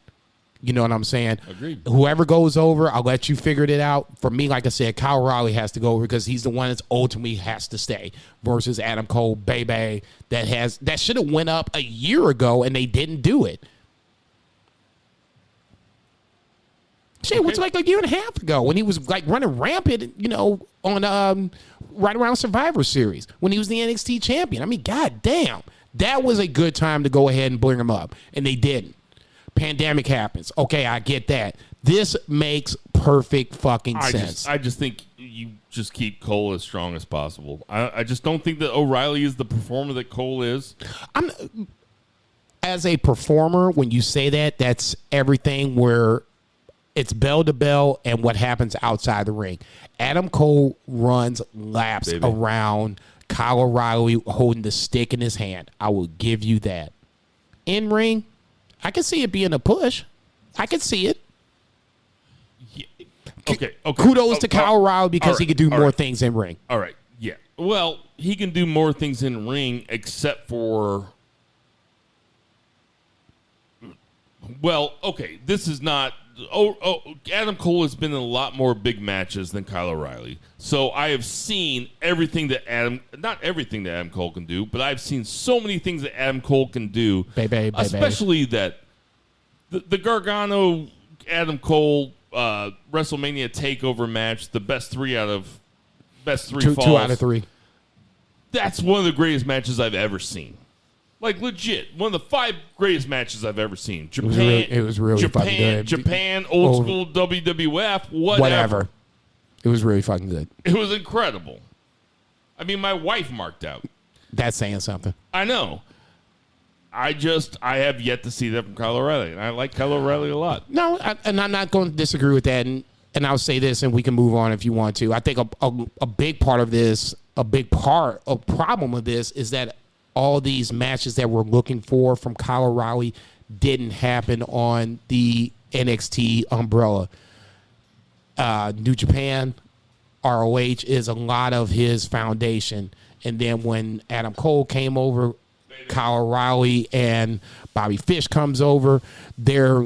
You know what I'm saying? Agreed. Whoever goes over, I'll let you figure it out. For me, like I said, Kyle O'Reilly has to go over because he's the one that's ultimately has to stay versus Adam Cole, baby, that should have went up a year ago and they didn't do it. Shit, it was like a year and a half ago when he was like running rampant, you know, on right around Survivor Series when he was the NXT champion. I mean, god damn, that was a good time to go ahead and bring him up, and they didn't. Pandemic happens. Okay, I get that. This makes perfect fucking sense. I just think you just keep Cole as strong as possible. I just don't think that O'Reilly is the performer that Cole is. As a performer, when you say that, that's everything where it's bell to bell and what happens outside the ring. Adam Cole runs laps around Kyle O'Reilly holding the stick in his hand. I will give you that. In ring, I can see it being a push. I can see it. Yeah. Okay. Kudos to Kyle O'Reilly because he could do more things in ring. All right. Yeah. Well, he can do more things in ring except for. Well, okay. This is not. Adam Cole has been in a lot more big matches than Kyle O'Reilly. So I have seen everything that not everything that Adam Cole can do, but I've seen so many things that Adam Cole can do. Especially that the Gargano Adam Cole WrestleMania Takeover match, the best three falls. 2 out of 3. That's one of the greatest matches I've ever seen. Like, legit, one of the 5 greatest matches I've ever seen. Japan, it was really fucking good. Japan, old school WWF, whatever. It was really fucking good. It was incredible. I mean, my wife marked out. That's saying something. I know. I have yet to see that from Kyle O'Reilly, and I like Kyle O'Reilly a lot. No, and I'm not going to disagree with that, and I'll say this, and we can move on if you want to. I think a big part of this, a problem of this is that all these matches that we're looking for from Kyle O'Reilly didn't happen on the NXT umbrella. New Japan, ROH is a lot of his foundation. And then when Adam Cole came over, Kyle O'Reilly and Bobby Fish comes over, they're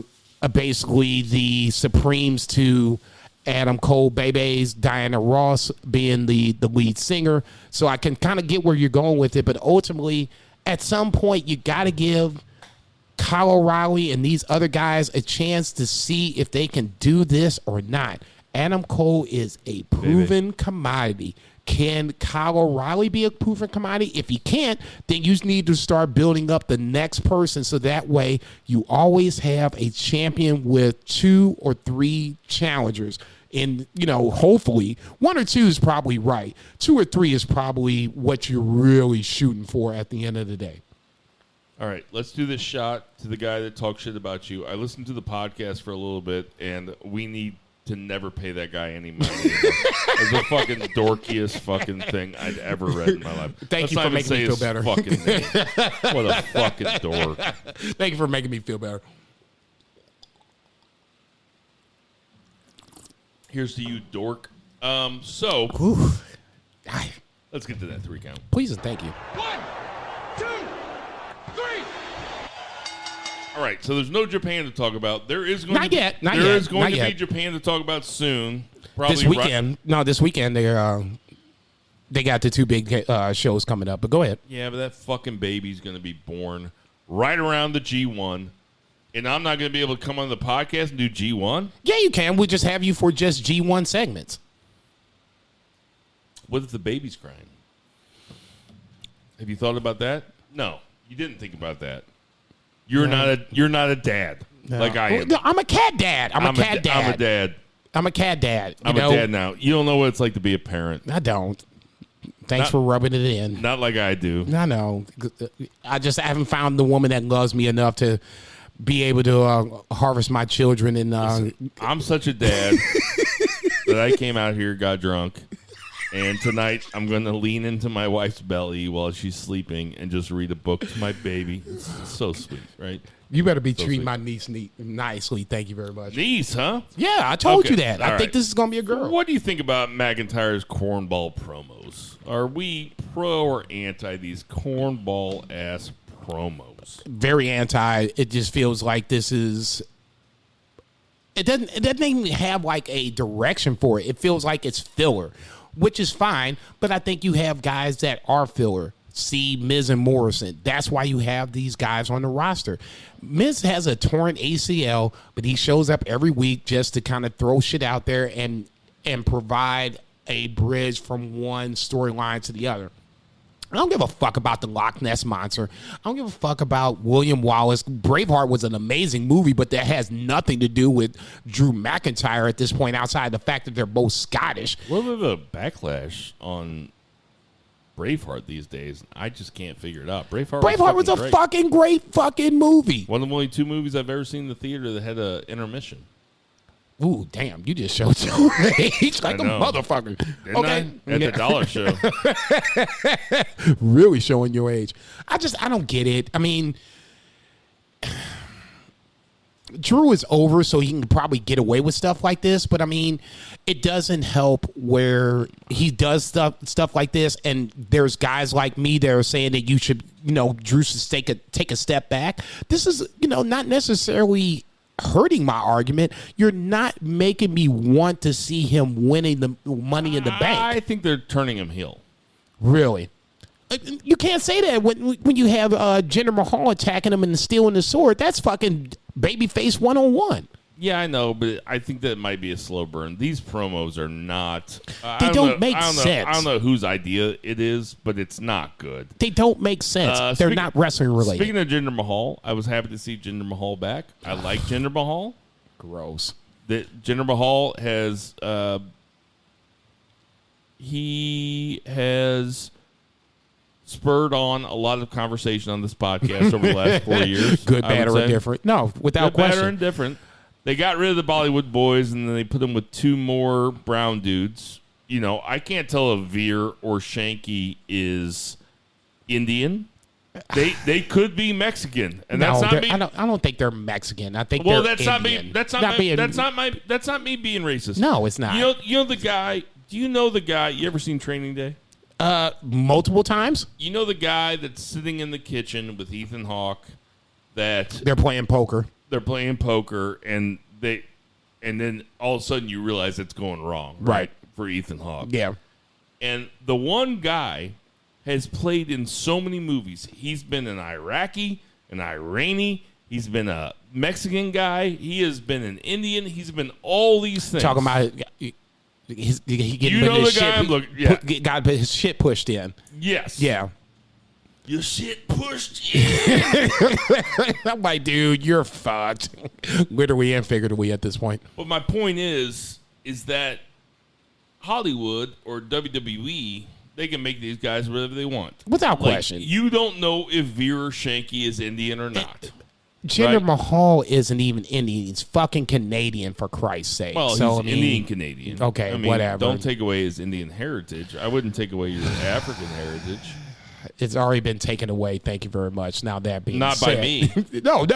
basically the Supremes to Adam Cole, Bebe's, Diana Ross being the lead singer. So I can kind of get where you're going with it, but ultimately, at some point, you got to give Kyle O'Reilly and these other guys a chance to see if they can do this or not. Adam Cole is a proven commodity. Can Kyle O'Reilly be a proven commodity? If he can't, then you need to start building up the next person so that way you always have a champion with 2 or 3 challengers. And, you know, hopefully 1 or 2 is probably right. 2 or 3 is probably what you're really shooting for at the end of the day. All right, let's do this shot to the guy that talks shit about you. I listened to the podcast for a little bit, and we need to never pay that guy any money. It's the fucking dorkiest fucking thing I'd ever read in my life. Thank you for making me feel better. Fucking name. What a fucking dork. Thank you for making me feel better. Here's to you, dork. So, Ooh. let's get to that 3 count. Please and thank you. 1, 2, 3. All right, so there's no Japan to talk about. There is going Not to yet. be Japan to talk about soon. Probably This weekend. This weekend they got the 2 big shows coming up. But go ahead. Yeah, but that fucking baby's going to be born right around the G1. And I'm not going to be able to come on the podcast and do G1? Yeah, you can. We'll just have you for just G1 segments. What if the baby's crying? Have you thought about that? No, you didn't think about that. You're not a dad like I am. No, I'm a cat dad. I'm a cat dad. I'm a dad. I'm a cat dad. I'm a dad now. You don't know what it's like to be a parent. I don't. Thanks for rubbing it in. Not like I do. I know. I haven't found the woman that loves me enough to be able to harvest my children. And I'm such a dad that I came out here, got drunk, and tonight I'm going to lean into my wife's belly while she's sleeping and just read a book to my baby. It's so sweet, right? You better be treating my niece nicely. Thank you very much. Niece, huh? Yeah, I told you that. All I think this is going to be a girl. What do you think about McIntyre's cornball promos? Are we pro or anti these cornball-ass promos? Very anti. It just feels like this is... It doesn't even have like a direction for it. It feels like it's filler, which is fine, but I think you have guys that are filler. See Miz and Morrison. That's why you have these guys on the roster. Miz has a torn ACL, but he shows up every week just to kind of throw shit out there and provide a bridge from one storyline to the other. I don't give a fuck about the Loch Ness Monster. I don't give a fuck about William Wallace. Braveheart was an amazing movie, but that has nothing to do with Drew McIntyre at this point outside the fact that they're both Scottish. What about the backlash on Braveheart these days? I just can't figure it out. Braveheart was a fucking great fucking movie. One of the only two movies I've ever seen in the theater that had an intermission. Ooh, damn, you just showed your age like a motherfucker. Didn't I? At the dollar show. Really showing your age. I don't get it. I mean, Drew is over, so he can probably get away with stuff like this. But I mean, it doesn't help where he does stuff like this, and there's guys like me that are saying that you should, Drew should take a step back. This is, not necessarily hurting my argument. You're not making me want to see him winning the Money in the Bank. I think they're turning him heel. Really? You can't say that when you have Jinder Mahal attacking him and stealing the sword. That's fucking babyface 101. Yeah, I know, but I think that might be a slow burn. These promos are not... They don't make sense. I don't know whose idea it is, but it's not good. They don't make sense. They're not wrestling related. Speaking of Jinder Mahal, I was happy to see Jinder Mahal back. I like Jinder Mahal. Gross. Jinder Mahal has... he has spurred on a lot of conversation on this podcast over the last 4 years. Good, bad, or indifferent. No, without question. Good, bad, or indifferent. They got rid of the Bollywood boys, and then they put them with two more brown dudes. I can't tell if Veer or Shanky is Indian. They could be Mexican, and no, that's not me. I don't think they're Mexican. I think they're that's Indian. That's not me being racist. No, it's not. You know the guy. Do you know the guy? You ever seen Training Day? Multiple times. You know the guy that's sitting in the kitchen with Ethan Hawke. That they're playing poker. They're playing poker, and then all of a sudden you realize it's going wrong, right? For Ethan Hawke. Yeah. And the one guy has played in so many movies. He's been an Iraqi, an Irani. He's been a Mexican guy. He has been an Indian. He's been all these things. Talking about he got his shit pushed in. Yes. Yeah. Your shit pushed in. I'm like, dude, you're fucked. Literally and figuratively at this point. But my point is that Hollywood or WWE, they can make these guys whatever they want. Without question. You don't know if Veer or Shanky is Indian or not. Jinder Mahal isn't even Indian. He's fucking Canadian, for Christ's sake. Well, he's Indian Canadian. Okay, whatever. Don't take away his Indian heritage. I wouldn't take away your African heritage. It's already been taken away. Thank you very much. Now that being not said, by me. No.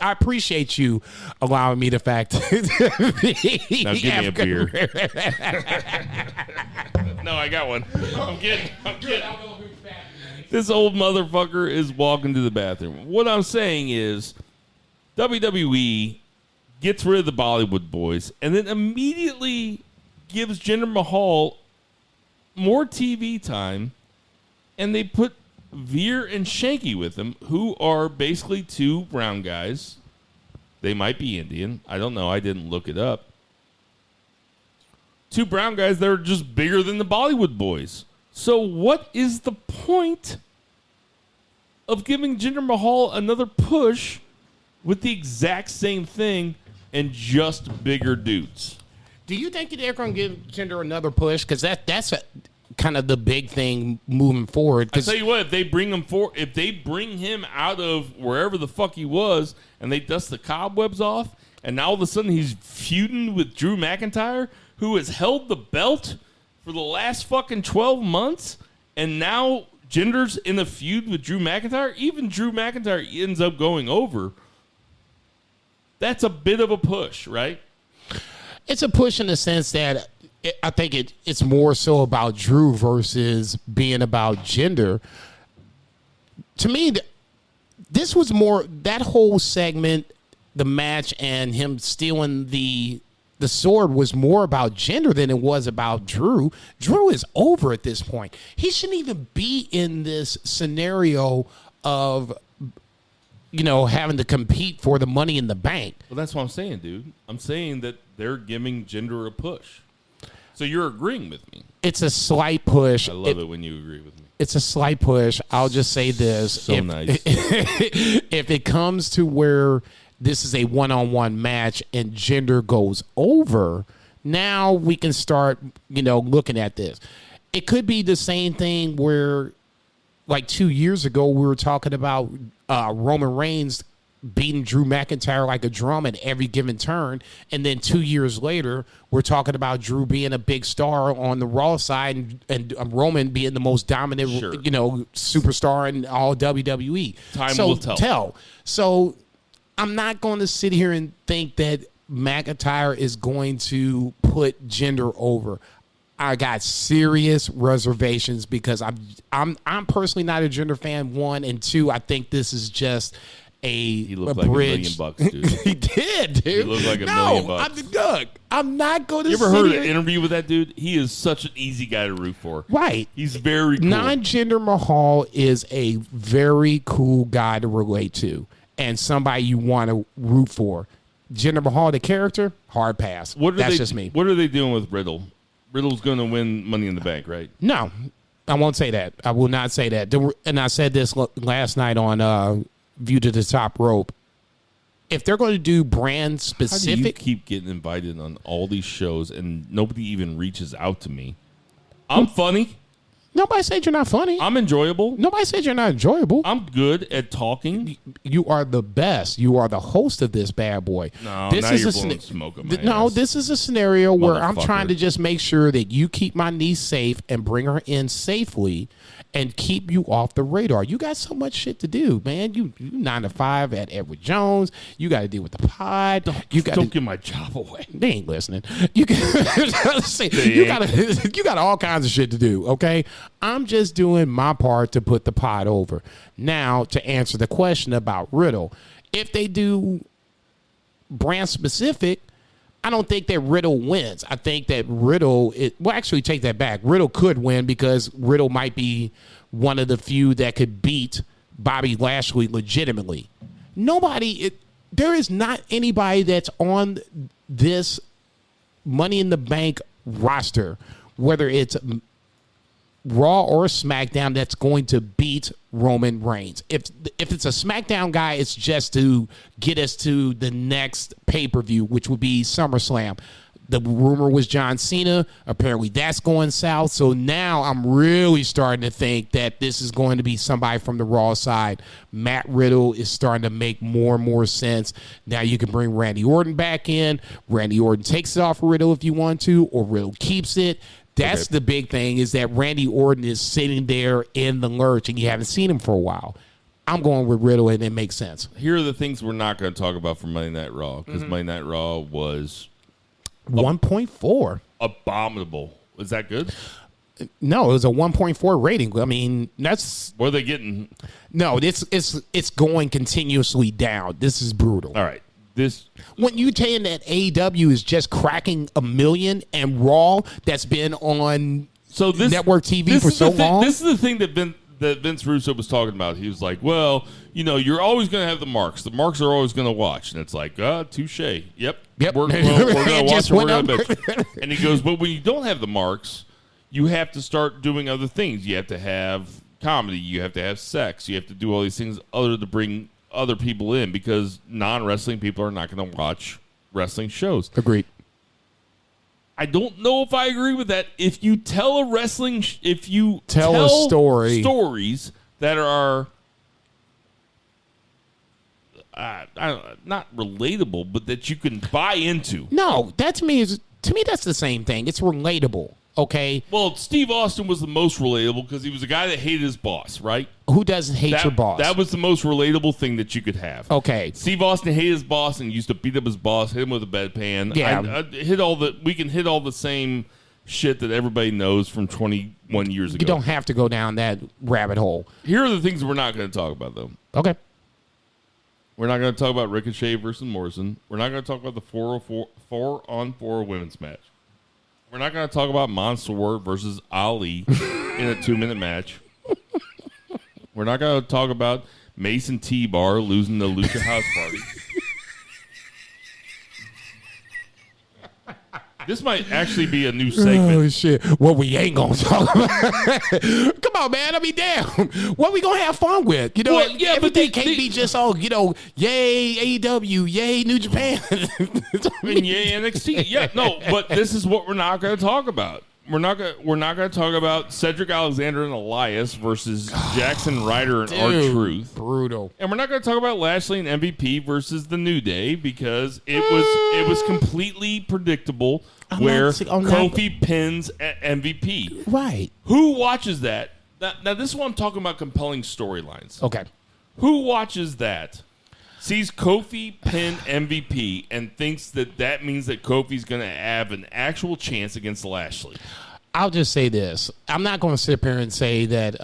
I appreciate you allowing me the fact. Now give me a beer. No, I got one. I'm kidding. This old motherfucker is walking to the bathroom. What I'm saying is, WWE gets rid of the Bollywood boys and then immediately gives Jinder Mahal more TV time. And they put Veer and Shanky with them, who are basically two brown guys. They might be Indian. I don't know. I didn't look it up. Two brown guys that are just bigger than the Bollywood boys. So what is the point of giving Jinder Mahal another push with the exact same thing and just bigger dudes. Do you think they're going to give Jinder another push? Because that's kind of the big thing moving forward. I tell you what, if they bring him out of wherever the fuck he was, and they dust the cobwebs off, and now all of a sudden he's feuding with Drew McIntyre, who has held the belt for the last fucking 12 months, and now Jinder's in a feud with Drew McIntyre. Even Drew McIntyre ends up going over. That's a bit of a push, right? It's a push in the sense that I think it's more so about Drew versus being about Jinder. To me, this was more, that whole segment, the match and him stealing the sword was more about Jinder than it was about Drew. Drew is over at this point. He shouldn't even be in this scenario of, having to compete for the Money in the Bank. Well, that's what I'm saying, dude. I'm saying that they're giving Jinder a push. So you're agreeing with me. It's a slight push. I love it when you agree with me. It's a slight push. I'll just say this. So nice. If it comes to where this is a one-on-one match and Jinder goes over, now we can start, looking at this. It could be the same thing where, like 2 years ago, we were talking about Roman Reigns beating Drew McIntyre like a drum at every given turn. And then 2 years later, we're talking about Drew being a big star on the Raw side and Roman being the most dominant, superstar in all WWE. Time will tell. So I'm not going to sit here and think that McIntyre is going to put Jinder over. I got serious reservations because I'm personally not a Jinder fan. 1 and 2, I think this is just he looked a like bridge. $1 million, dude. He did, dude. He looked like $1 million. Look, I'm not going to. You ever heard an interview with that dude? He is such an easy guy to root for. Right. He's very cool. Non-Jinder Mahal is a very cool guy to relate to and somebody you want to root for. Jinder Mahal, the character, hard pass. That's just me. What are they doing with Riddle? Riddle's going to win Money in the Bank, right? No, I won't say that. I will not say that. And I said this last night on View to the Top Rope. If they're going to do brand specific, how do you keep getting invited on all these shows and nobody even reaches out to me? I'm funny. Nobody said you're not funny. I'm enjoyable. Nobody said you're not enjoyable. I'm good at talking. You are the best. You are the host of this bad boy. No, this now is you're blowing smoke up my ass. This is a scenario where I'm Motherfucker. trying to just make sure that you keep my niece safe and bring her in safely and keep you off the radar. You got so much shit to do, man. You 9 to 5 at Edward Jones. You got to deal with the pod. Don't give my job away. They ain't listening. You got all kinds of shit to do, okay? I'm just doing my part to put the pot over. Now, to answer the question about Riddle, if they do brand specific, I don't think that Riddle wins. I think that Riddle, actually take that back. Riddle could win because Riddle might be one of the few that could beat Bobby Lashley legitimately. There is not anybody that's on this Money in the Bank roster, whether it's Raw or SmackDown, that's going to beat Roman Reigns. If it's a SmackDown guy, it's just to get us to the next pay-per-view, which would be SummerSlam. The rumor was John Cena. Apparently that's going south. So now I'm really starting to think that this is going to be somebody from the Raw side. Matt Riddle is starting to make more and more sense. Now you can bring Randy Orton back in. Randy Orton takes it off of Riddle if you want to, or Riddle keeps it. That's the big thing, is that Randy Orton is sitting there in the lurch and you haven't seen him for a while. I'm going with Riddle and it makes sense. Here are the things we're not going to talk about for Monday Night Raw, because Monday Night Raw was 1.4. Abominable. Is that good? No, it was a 1.4 rating. I mean, that's... What are they getting? No, it's going continuously down. This is brutal. All right. When you saying that AEW is just cracking 1 million and Raw that's been on network TV for so long. This is the thing that Vince Russo was talking about. He was like, well, you're always going to have the marks. The marks are always going to watch. And it's like, touche. Yep. We're going to watch and we're going to bitch. And he goes, but when you don't have the marks, you have to start doing other things. You have to have comedy. You have to have sex. You have to do all these things other to bring other people in because non-wrestling people are not going to watch wrestling shows. Agreed. I don't know if I agree with that. If you tell a wrestling, if you tell a story, stories that are not relatable, but that you can buy into. No, that to me that's the same thing. It's relatable. Okay. Well, Steve Austin was the most relatable because he was a guy that hated his boss, right? Who doesn't hate your boss? That was the most relatable thing that you could have. Okay. Steve Austin hated his boss and used to beat up his boss, hit him with a bedpan. Yeah. We can hit all the same shit that everybody knows from 21 years ago. You don't have to go down that rabbit hole. Here are the things we're not going to talk about, though. Okay. We're not going to talk about Ricochet versus Morrison. We're not going to talk about the 4-on-4 women's match. We're not going to talk about Mansoor versus Ali in a 2-minute match. We're not going to talk about Mason T-Bar losing the Lucha House Party. This might actually be a new segment. Oh, shit. What we ain't going to talk about. Come on, man. I mean, damn. What we going to have fun with? You know, Well, yeah, but everything can't be just, yay, AEW, yay, New Japan. And yay, NXT. Yeah, no, but this is what we're not going to talk about. We're not going to talk about Cedric Alexander and Elias versus Jackson Ryder and R-Truth. Brutal. And we're not going to talk about Lashley and MVP versus the New Day because it was completely predictable where Kofi pins MVP. Right. Who watches that? Now, this is what I'm talking about compelling storylines. Okay. Who watches that, sees Kofi pin MVP, and thinks that means that Kofi's going to have an actual chance against Lashley? I'll just say this. I'm not going to sit here and say that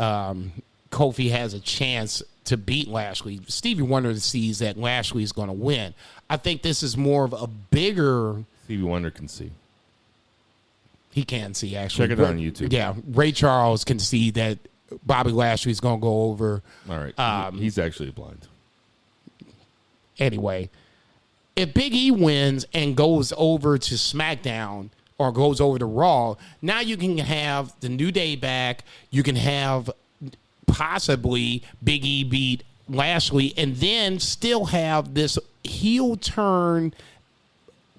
Kofi has a chance to beat Lashley. Stevie Wonder sees that Lashley is going to win. I think this is more of a bigger... Stevie Wonder can see. He can see, actually. Check it out on YouTube. Yeah, Ray Charles can see that Bobby Lashley's going to go over. All right. He's actually blind. Anyway, if Big E wins and goes over to SmackDown or goes over to Raw, now you can have the New Day back. You can have possibly Big E beat Lashley and then still have this heel turn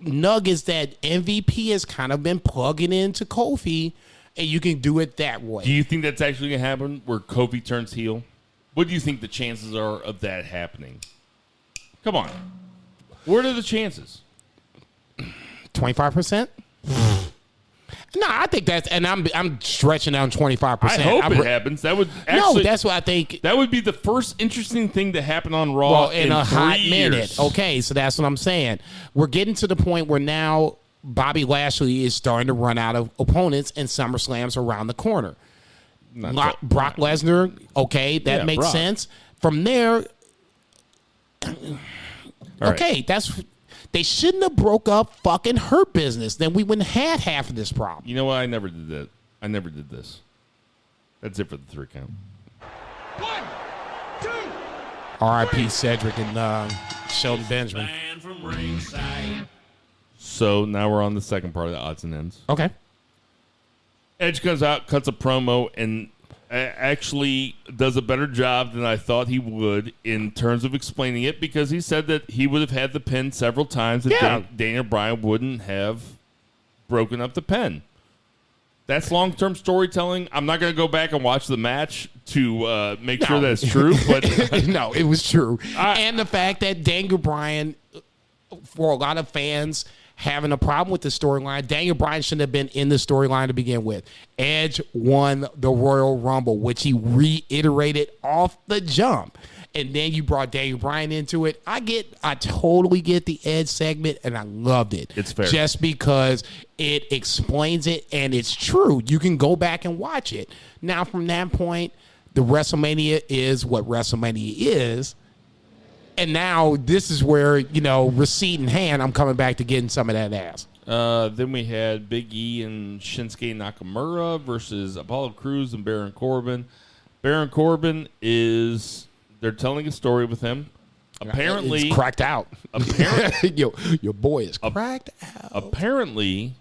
nuggets that MVP has kind of been plugging into Kofi, and you can do it that way. Do you think that's actually going to happen where Kofi turns heel? What do you think the chances are of that happening? Come on. What are the chances? 25%? No, I think that's, and I'm stretching down 25%. I hope it happens. That would actually, no, that's what I think. That would be the first interesting thing to happen on Raw in a hot 3 minute. years. Okay, so that's what I'm saying. We're getting to the point where now Bobby Lashley is starting to run out of opponents, and SummerSlam's around the corner. Brock Lesnar, okay, that makes sense. From there, okay, that's. They shouldn't have broke up fucking Hurt Business. Then we wouldn't have had half of this problem. You know what? I never did that. I never did this. That's it for the 3 count. 1, 2. R.I.P. Cedric and Shelton Benjamin. From Ringside. So now we're on the second part of the odds and ends. Okay. Edge comes out, cuts a promo, and actually does a better job than I thought he would in terms of explaining it, because he said that he would have had the pin several times that Daniel Bryan wouldn't have broken up the pin. That's long-term storytelling. I'm not going to go back and watch the match to make sure that's true. But no, it was true. And the fact that Daniel Bryan, for a lot of fans having a problem with the storyline, Daniel Bryan shouldn't have been in the storyline to begin with. Edge won the Royal Rumble, which he reiterated off the jump. And then you brought Daniel Bryan into it. I totally get the Edge segment, and I loved it. It's fair. Just because it explains it, and it's true. You can go back and watch it. Now, from that point, the WrestleMania is what WrestleMania is. And now this is where, receipt in hand, I'm coming back to getting some of that ass. Then we had Big E and Shinsuke Nakamura versus Apollo Crews and Baron Corbin. Baron Corbin they're telling a story with him. Apparently, it's cracked out. Apparently, your boy is cracked out. Apparently,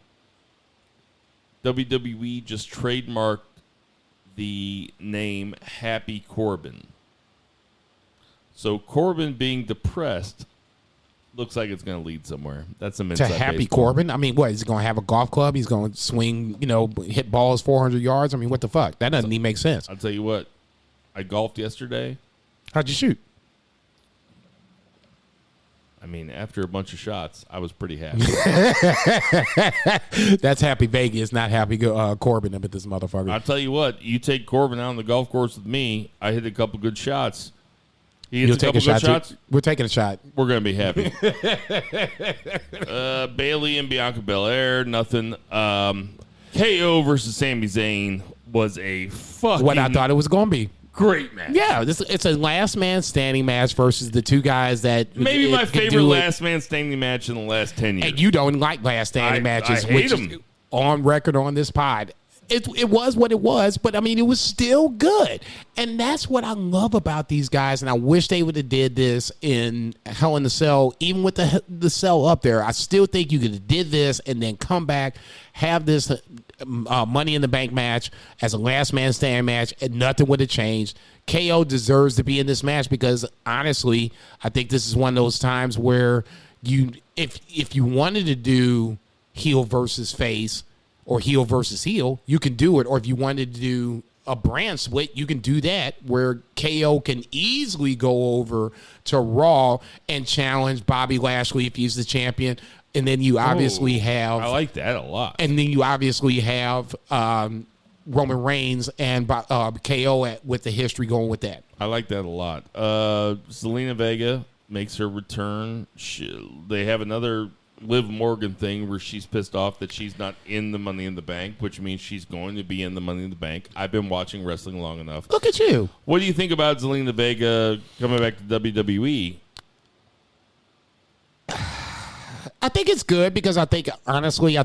WWE just trademarked the name Happy Corbin. So Corbin being depressed looks like it's going to lead somewhere. That's some inside To happy baseball. Corbin? I mean, what? Is he going to have a golf club? He's going to swing, hit balls 400 yards? I mean, what the fuck? That doesn't even make sense. I'll tell you what. I golfed yesterday. How'd you shoot? I mean, after a bunch of shots, I was pretty happy. That's happy Vegas, not happy Corbin up at this motherfucker. I'll tell you what. You take Corbin out on the golf course with me, I hit a couple good shots. He hits a couple good shots. We're taking a shot. We're going to be happy. Bailey and Bianca Belair, nothing. KO versus Sami Zayn was a fucking What I thought it was going to be. great match. Yeah, it's a last man standing match versus the two guys that Maybe my favorite last man standing match in the last 10 years. And you don't like last standing matches, I hate which them. is on record on this pod. It was what it was, but I mean, it was still good. And that's what I love about these guys. And I wish they would have did this in Hell in the Cell, even with the cell up there. I still think you could have did this and then come back, have this Money in the Bank match as a last man standing match, and nothing would have changed. KO deserves to be in this match because honestly, I think this is one of those times where if you wanted to do heel versus face, or heel versus heel, you can do it. Or if you wanted to do a brand split, you can do that, where KO can easily go over to Raw and challenge Bobby Lashley if he's the champion. And then you obviously have... I like that a lot. And then you obviously have Roman Reigns and KO with the history going with that. I like that a lot. Zelina Vega makes her return. They have another Liv Morgan thing where she's pissed off that she's not in the Money in the Bank, which means she's going to be in the Money in the Bank. I've been watching wrestling long enough. Look at you. What do you think about Zelina Vega coming back to WWE? I think it's good because I think, honestly, I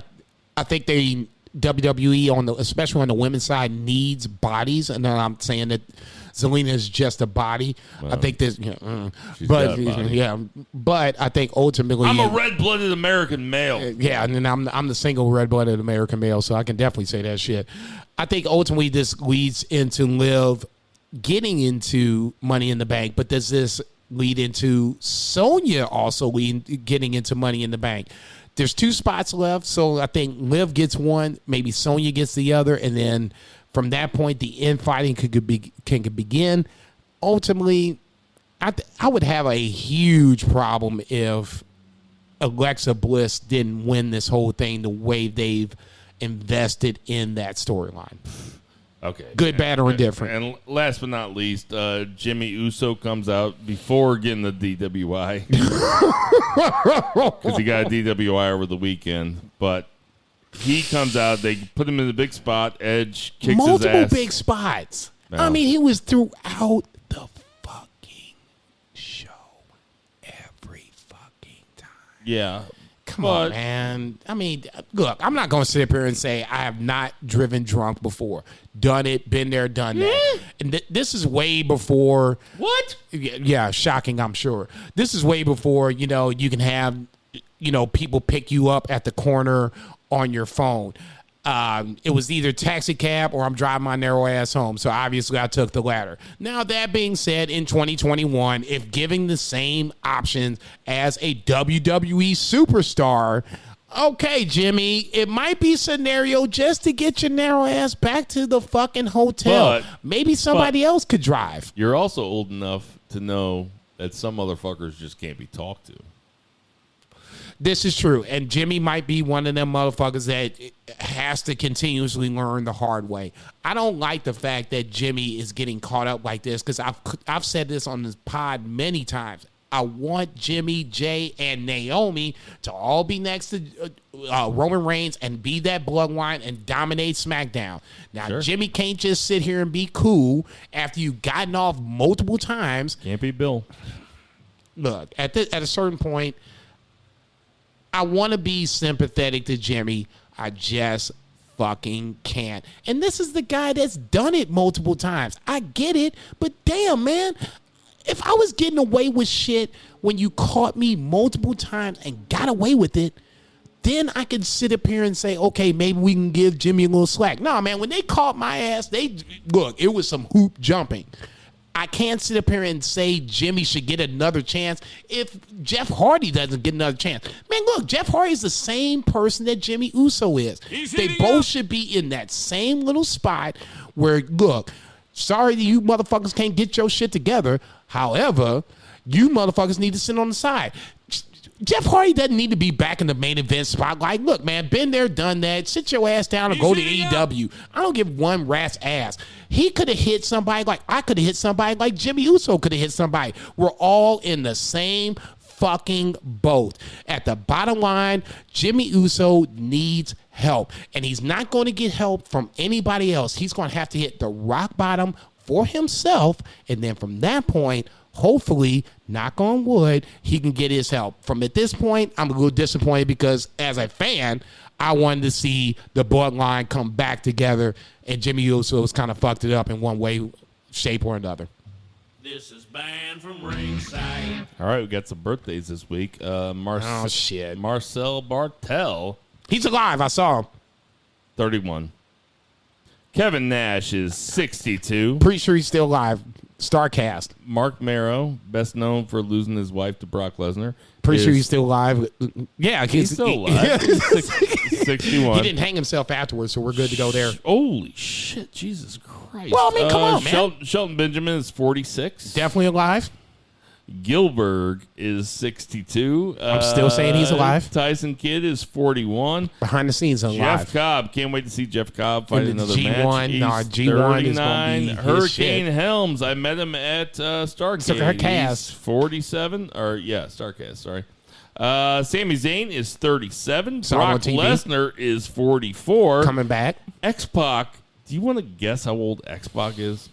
think WWE, especially on the women's side, needs bodies. And I'm saying that Zelina is just a body. Well, I think this, got a body. yeah, but I think ultimately, I'm a red-blooded American male. Yeah, and then I'm the single red-blooded American male, so I can definitely say that shit. I think ultimately this leads into Liv getting into Money in the Bank, but does this lead into Sonya also getting into Money in the Bank? There's 2 spots left, so I think Liv gets one, maybe Sonya gets the other, and then from that point, the infighting can begin. Ultimately, I would have a huge problem if Alexa Bliss didn't win this whole thing the way they've invested in that storyline. Okay. Good, bad, or indifferent. And last but not least, Jimmy Uso comes out before getting the DWI. Because he got a DWI over the weekend. But he comes out, they put him in the big spot, Edge kicks his ass. Multiple big spots. No. I mean, he was throughout the fucking show every fucking time. Yeah. Come on, man. I mean, look, I'm not going to sit up here and say I have not driven drunk before. Done it, been there, done that. And this is way before. What? Yeah, shocking, I'm sure. This is way before, you can have, people pick you up at the corner on your phone. It was either taxi cab or I'm driving my narrow ass home. So obviously I took the latter. Now, that being said, in 2021, if giving the same options as a WWE superstar, okay, Jimmy, it might be a scenario just to get your narrow ass back to the fucking hotel. Maybe somebody else could drive. You're also old enough to know that some motherfuckers just can't be talked to. This is true. And Jimmy might be one of them motherfuckers that has to continuously learn the hard way. I don't like the fact that Jimmy is getting caught up like this because I've said this on this pod many times. I want Jimmy, Jay, and Naomi to all be next to Roman Reigns and be that bloodline and dominate SmackDown. Now, Sure. Jimmy can't just sit here and be cool after you've gotten off multiple times. Can't be Bill. Look, at a certain point, I want to be sympathetic to Jimmy. I just fucking can't. And this is the guy that's done it multiple times. I get it, but damn, man. If I was getting away with shit when you caught me multiple times and got away with it, then I can sit up here and say, okay, maybe we can give Jimmy a little slack. No, man, when they caught my ass, it was some hoop jumping. I can't sit up here and say Jimmy should get another chance if Jeff Hardy doesn't get another chance. Man, look, Jeff Hardy is the same person that Jimmy Uso is. They both should be in that same little spot where, look, sorry that you motherfuckers can't get your shit together. However, you motherfuckers need to sit on the side. Jeff Hardy doesn't need to be back in the main event spotlight. Look, man, been there, done that. Sit your ass down and go to AEW. I don't give one rat's ass. He could have hit somebody like I could have hit somebody like Jimmy Uso could have hit somebody. We're all in the same fucking boat. At the bottom line, Jimmy Uso needs help. And he's not going to get help from anybody else. He's going to have to hit the rock bottom for himself. And then from that point, hopefully, knock on wood, he can get his help. From at this point, I'm a little disappointed because as a fan, I wanted to see the bloodline come back together, and Jimmy Uso's kind of fucked it up in one way, shape, or another. This is banned from ringside. All right, we got some birthdays this week. Oh, shit. Marcel Bartel, He's alive. I saw him. 31. Kevin Nash is 62. Pretty sure he's still alive. Starcast. Mark Marrow, best known for losing his wife to Brock Lesnar. Pretty sure he's still alive. Yeah, He's still alive. He's 61. He didn't hang himself afterwards, so we're good to go there. Holy shit, Jesus Christ. Well, I mean, come on, man. Shelton Benjamin is 46. Definitely alive. Gilbert is 62. I'm still saying he's alive. Tyson Kidd is 41. Behind the scenes, alive. Jeff Cobb. Can't wait to see Jeff Cobb fight In the another G1, match. He's nah, G1 is gonna be his Hurricane shit. Helms. I met him at Starcast. Starcast. He's 47. Starcast, sorry. Sami Zayn is 37. Saw him on Brock TV. Lesnar is 44. Coming back. X-Pac. Do you want to guess how old X-Pac is?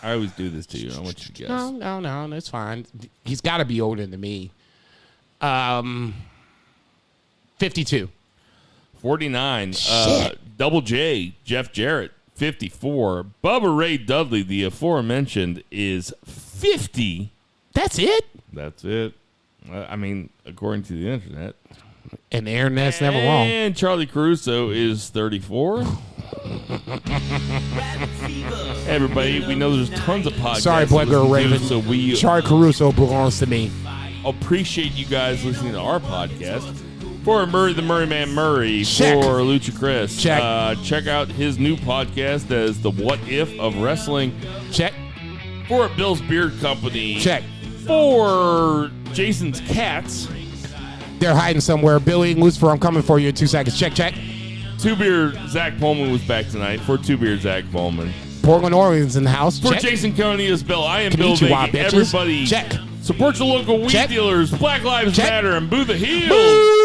I always do this to you. I want you to guess. No, that's fine. He's got to be older than me. 52. 49. Shit. Double J, Jeff Jarrett, 54. Bubba Ray Dudley, the aforementioned, is 50. That's it? That's it. I mean, according to the internet. And the internet's never wrong. And Charlie Caruso is 34. Hey, everybody, we know there's tons of podcasts. Sorry, Black Girl to listen Raven. to, so we Charlie Caruso belongs to me. appreciate you guys listening to our podcast. For Murray the Murray Man Murray, Check. for Lucha Chris, Check. check out his new podcast as The What If of Wrestling. Check. For Bill's Beard Company. Check. For Jason's Cats. They're hiding somewhere. Billy Lucifer, I'm coming for you in 2 seconds. Check, check. Two Beard Zach Pullman was back tonight. For Two Beard Zach Pullman. Portland, Oregon's in the house. For Check. Jason Conius Bill, I am Bill Konnichiwa, Vega. bitches. Everybody, Check. support your local weed Check. dealers. Black Lives Check. Matter and boo the heels. Boo!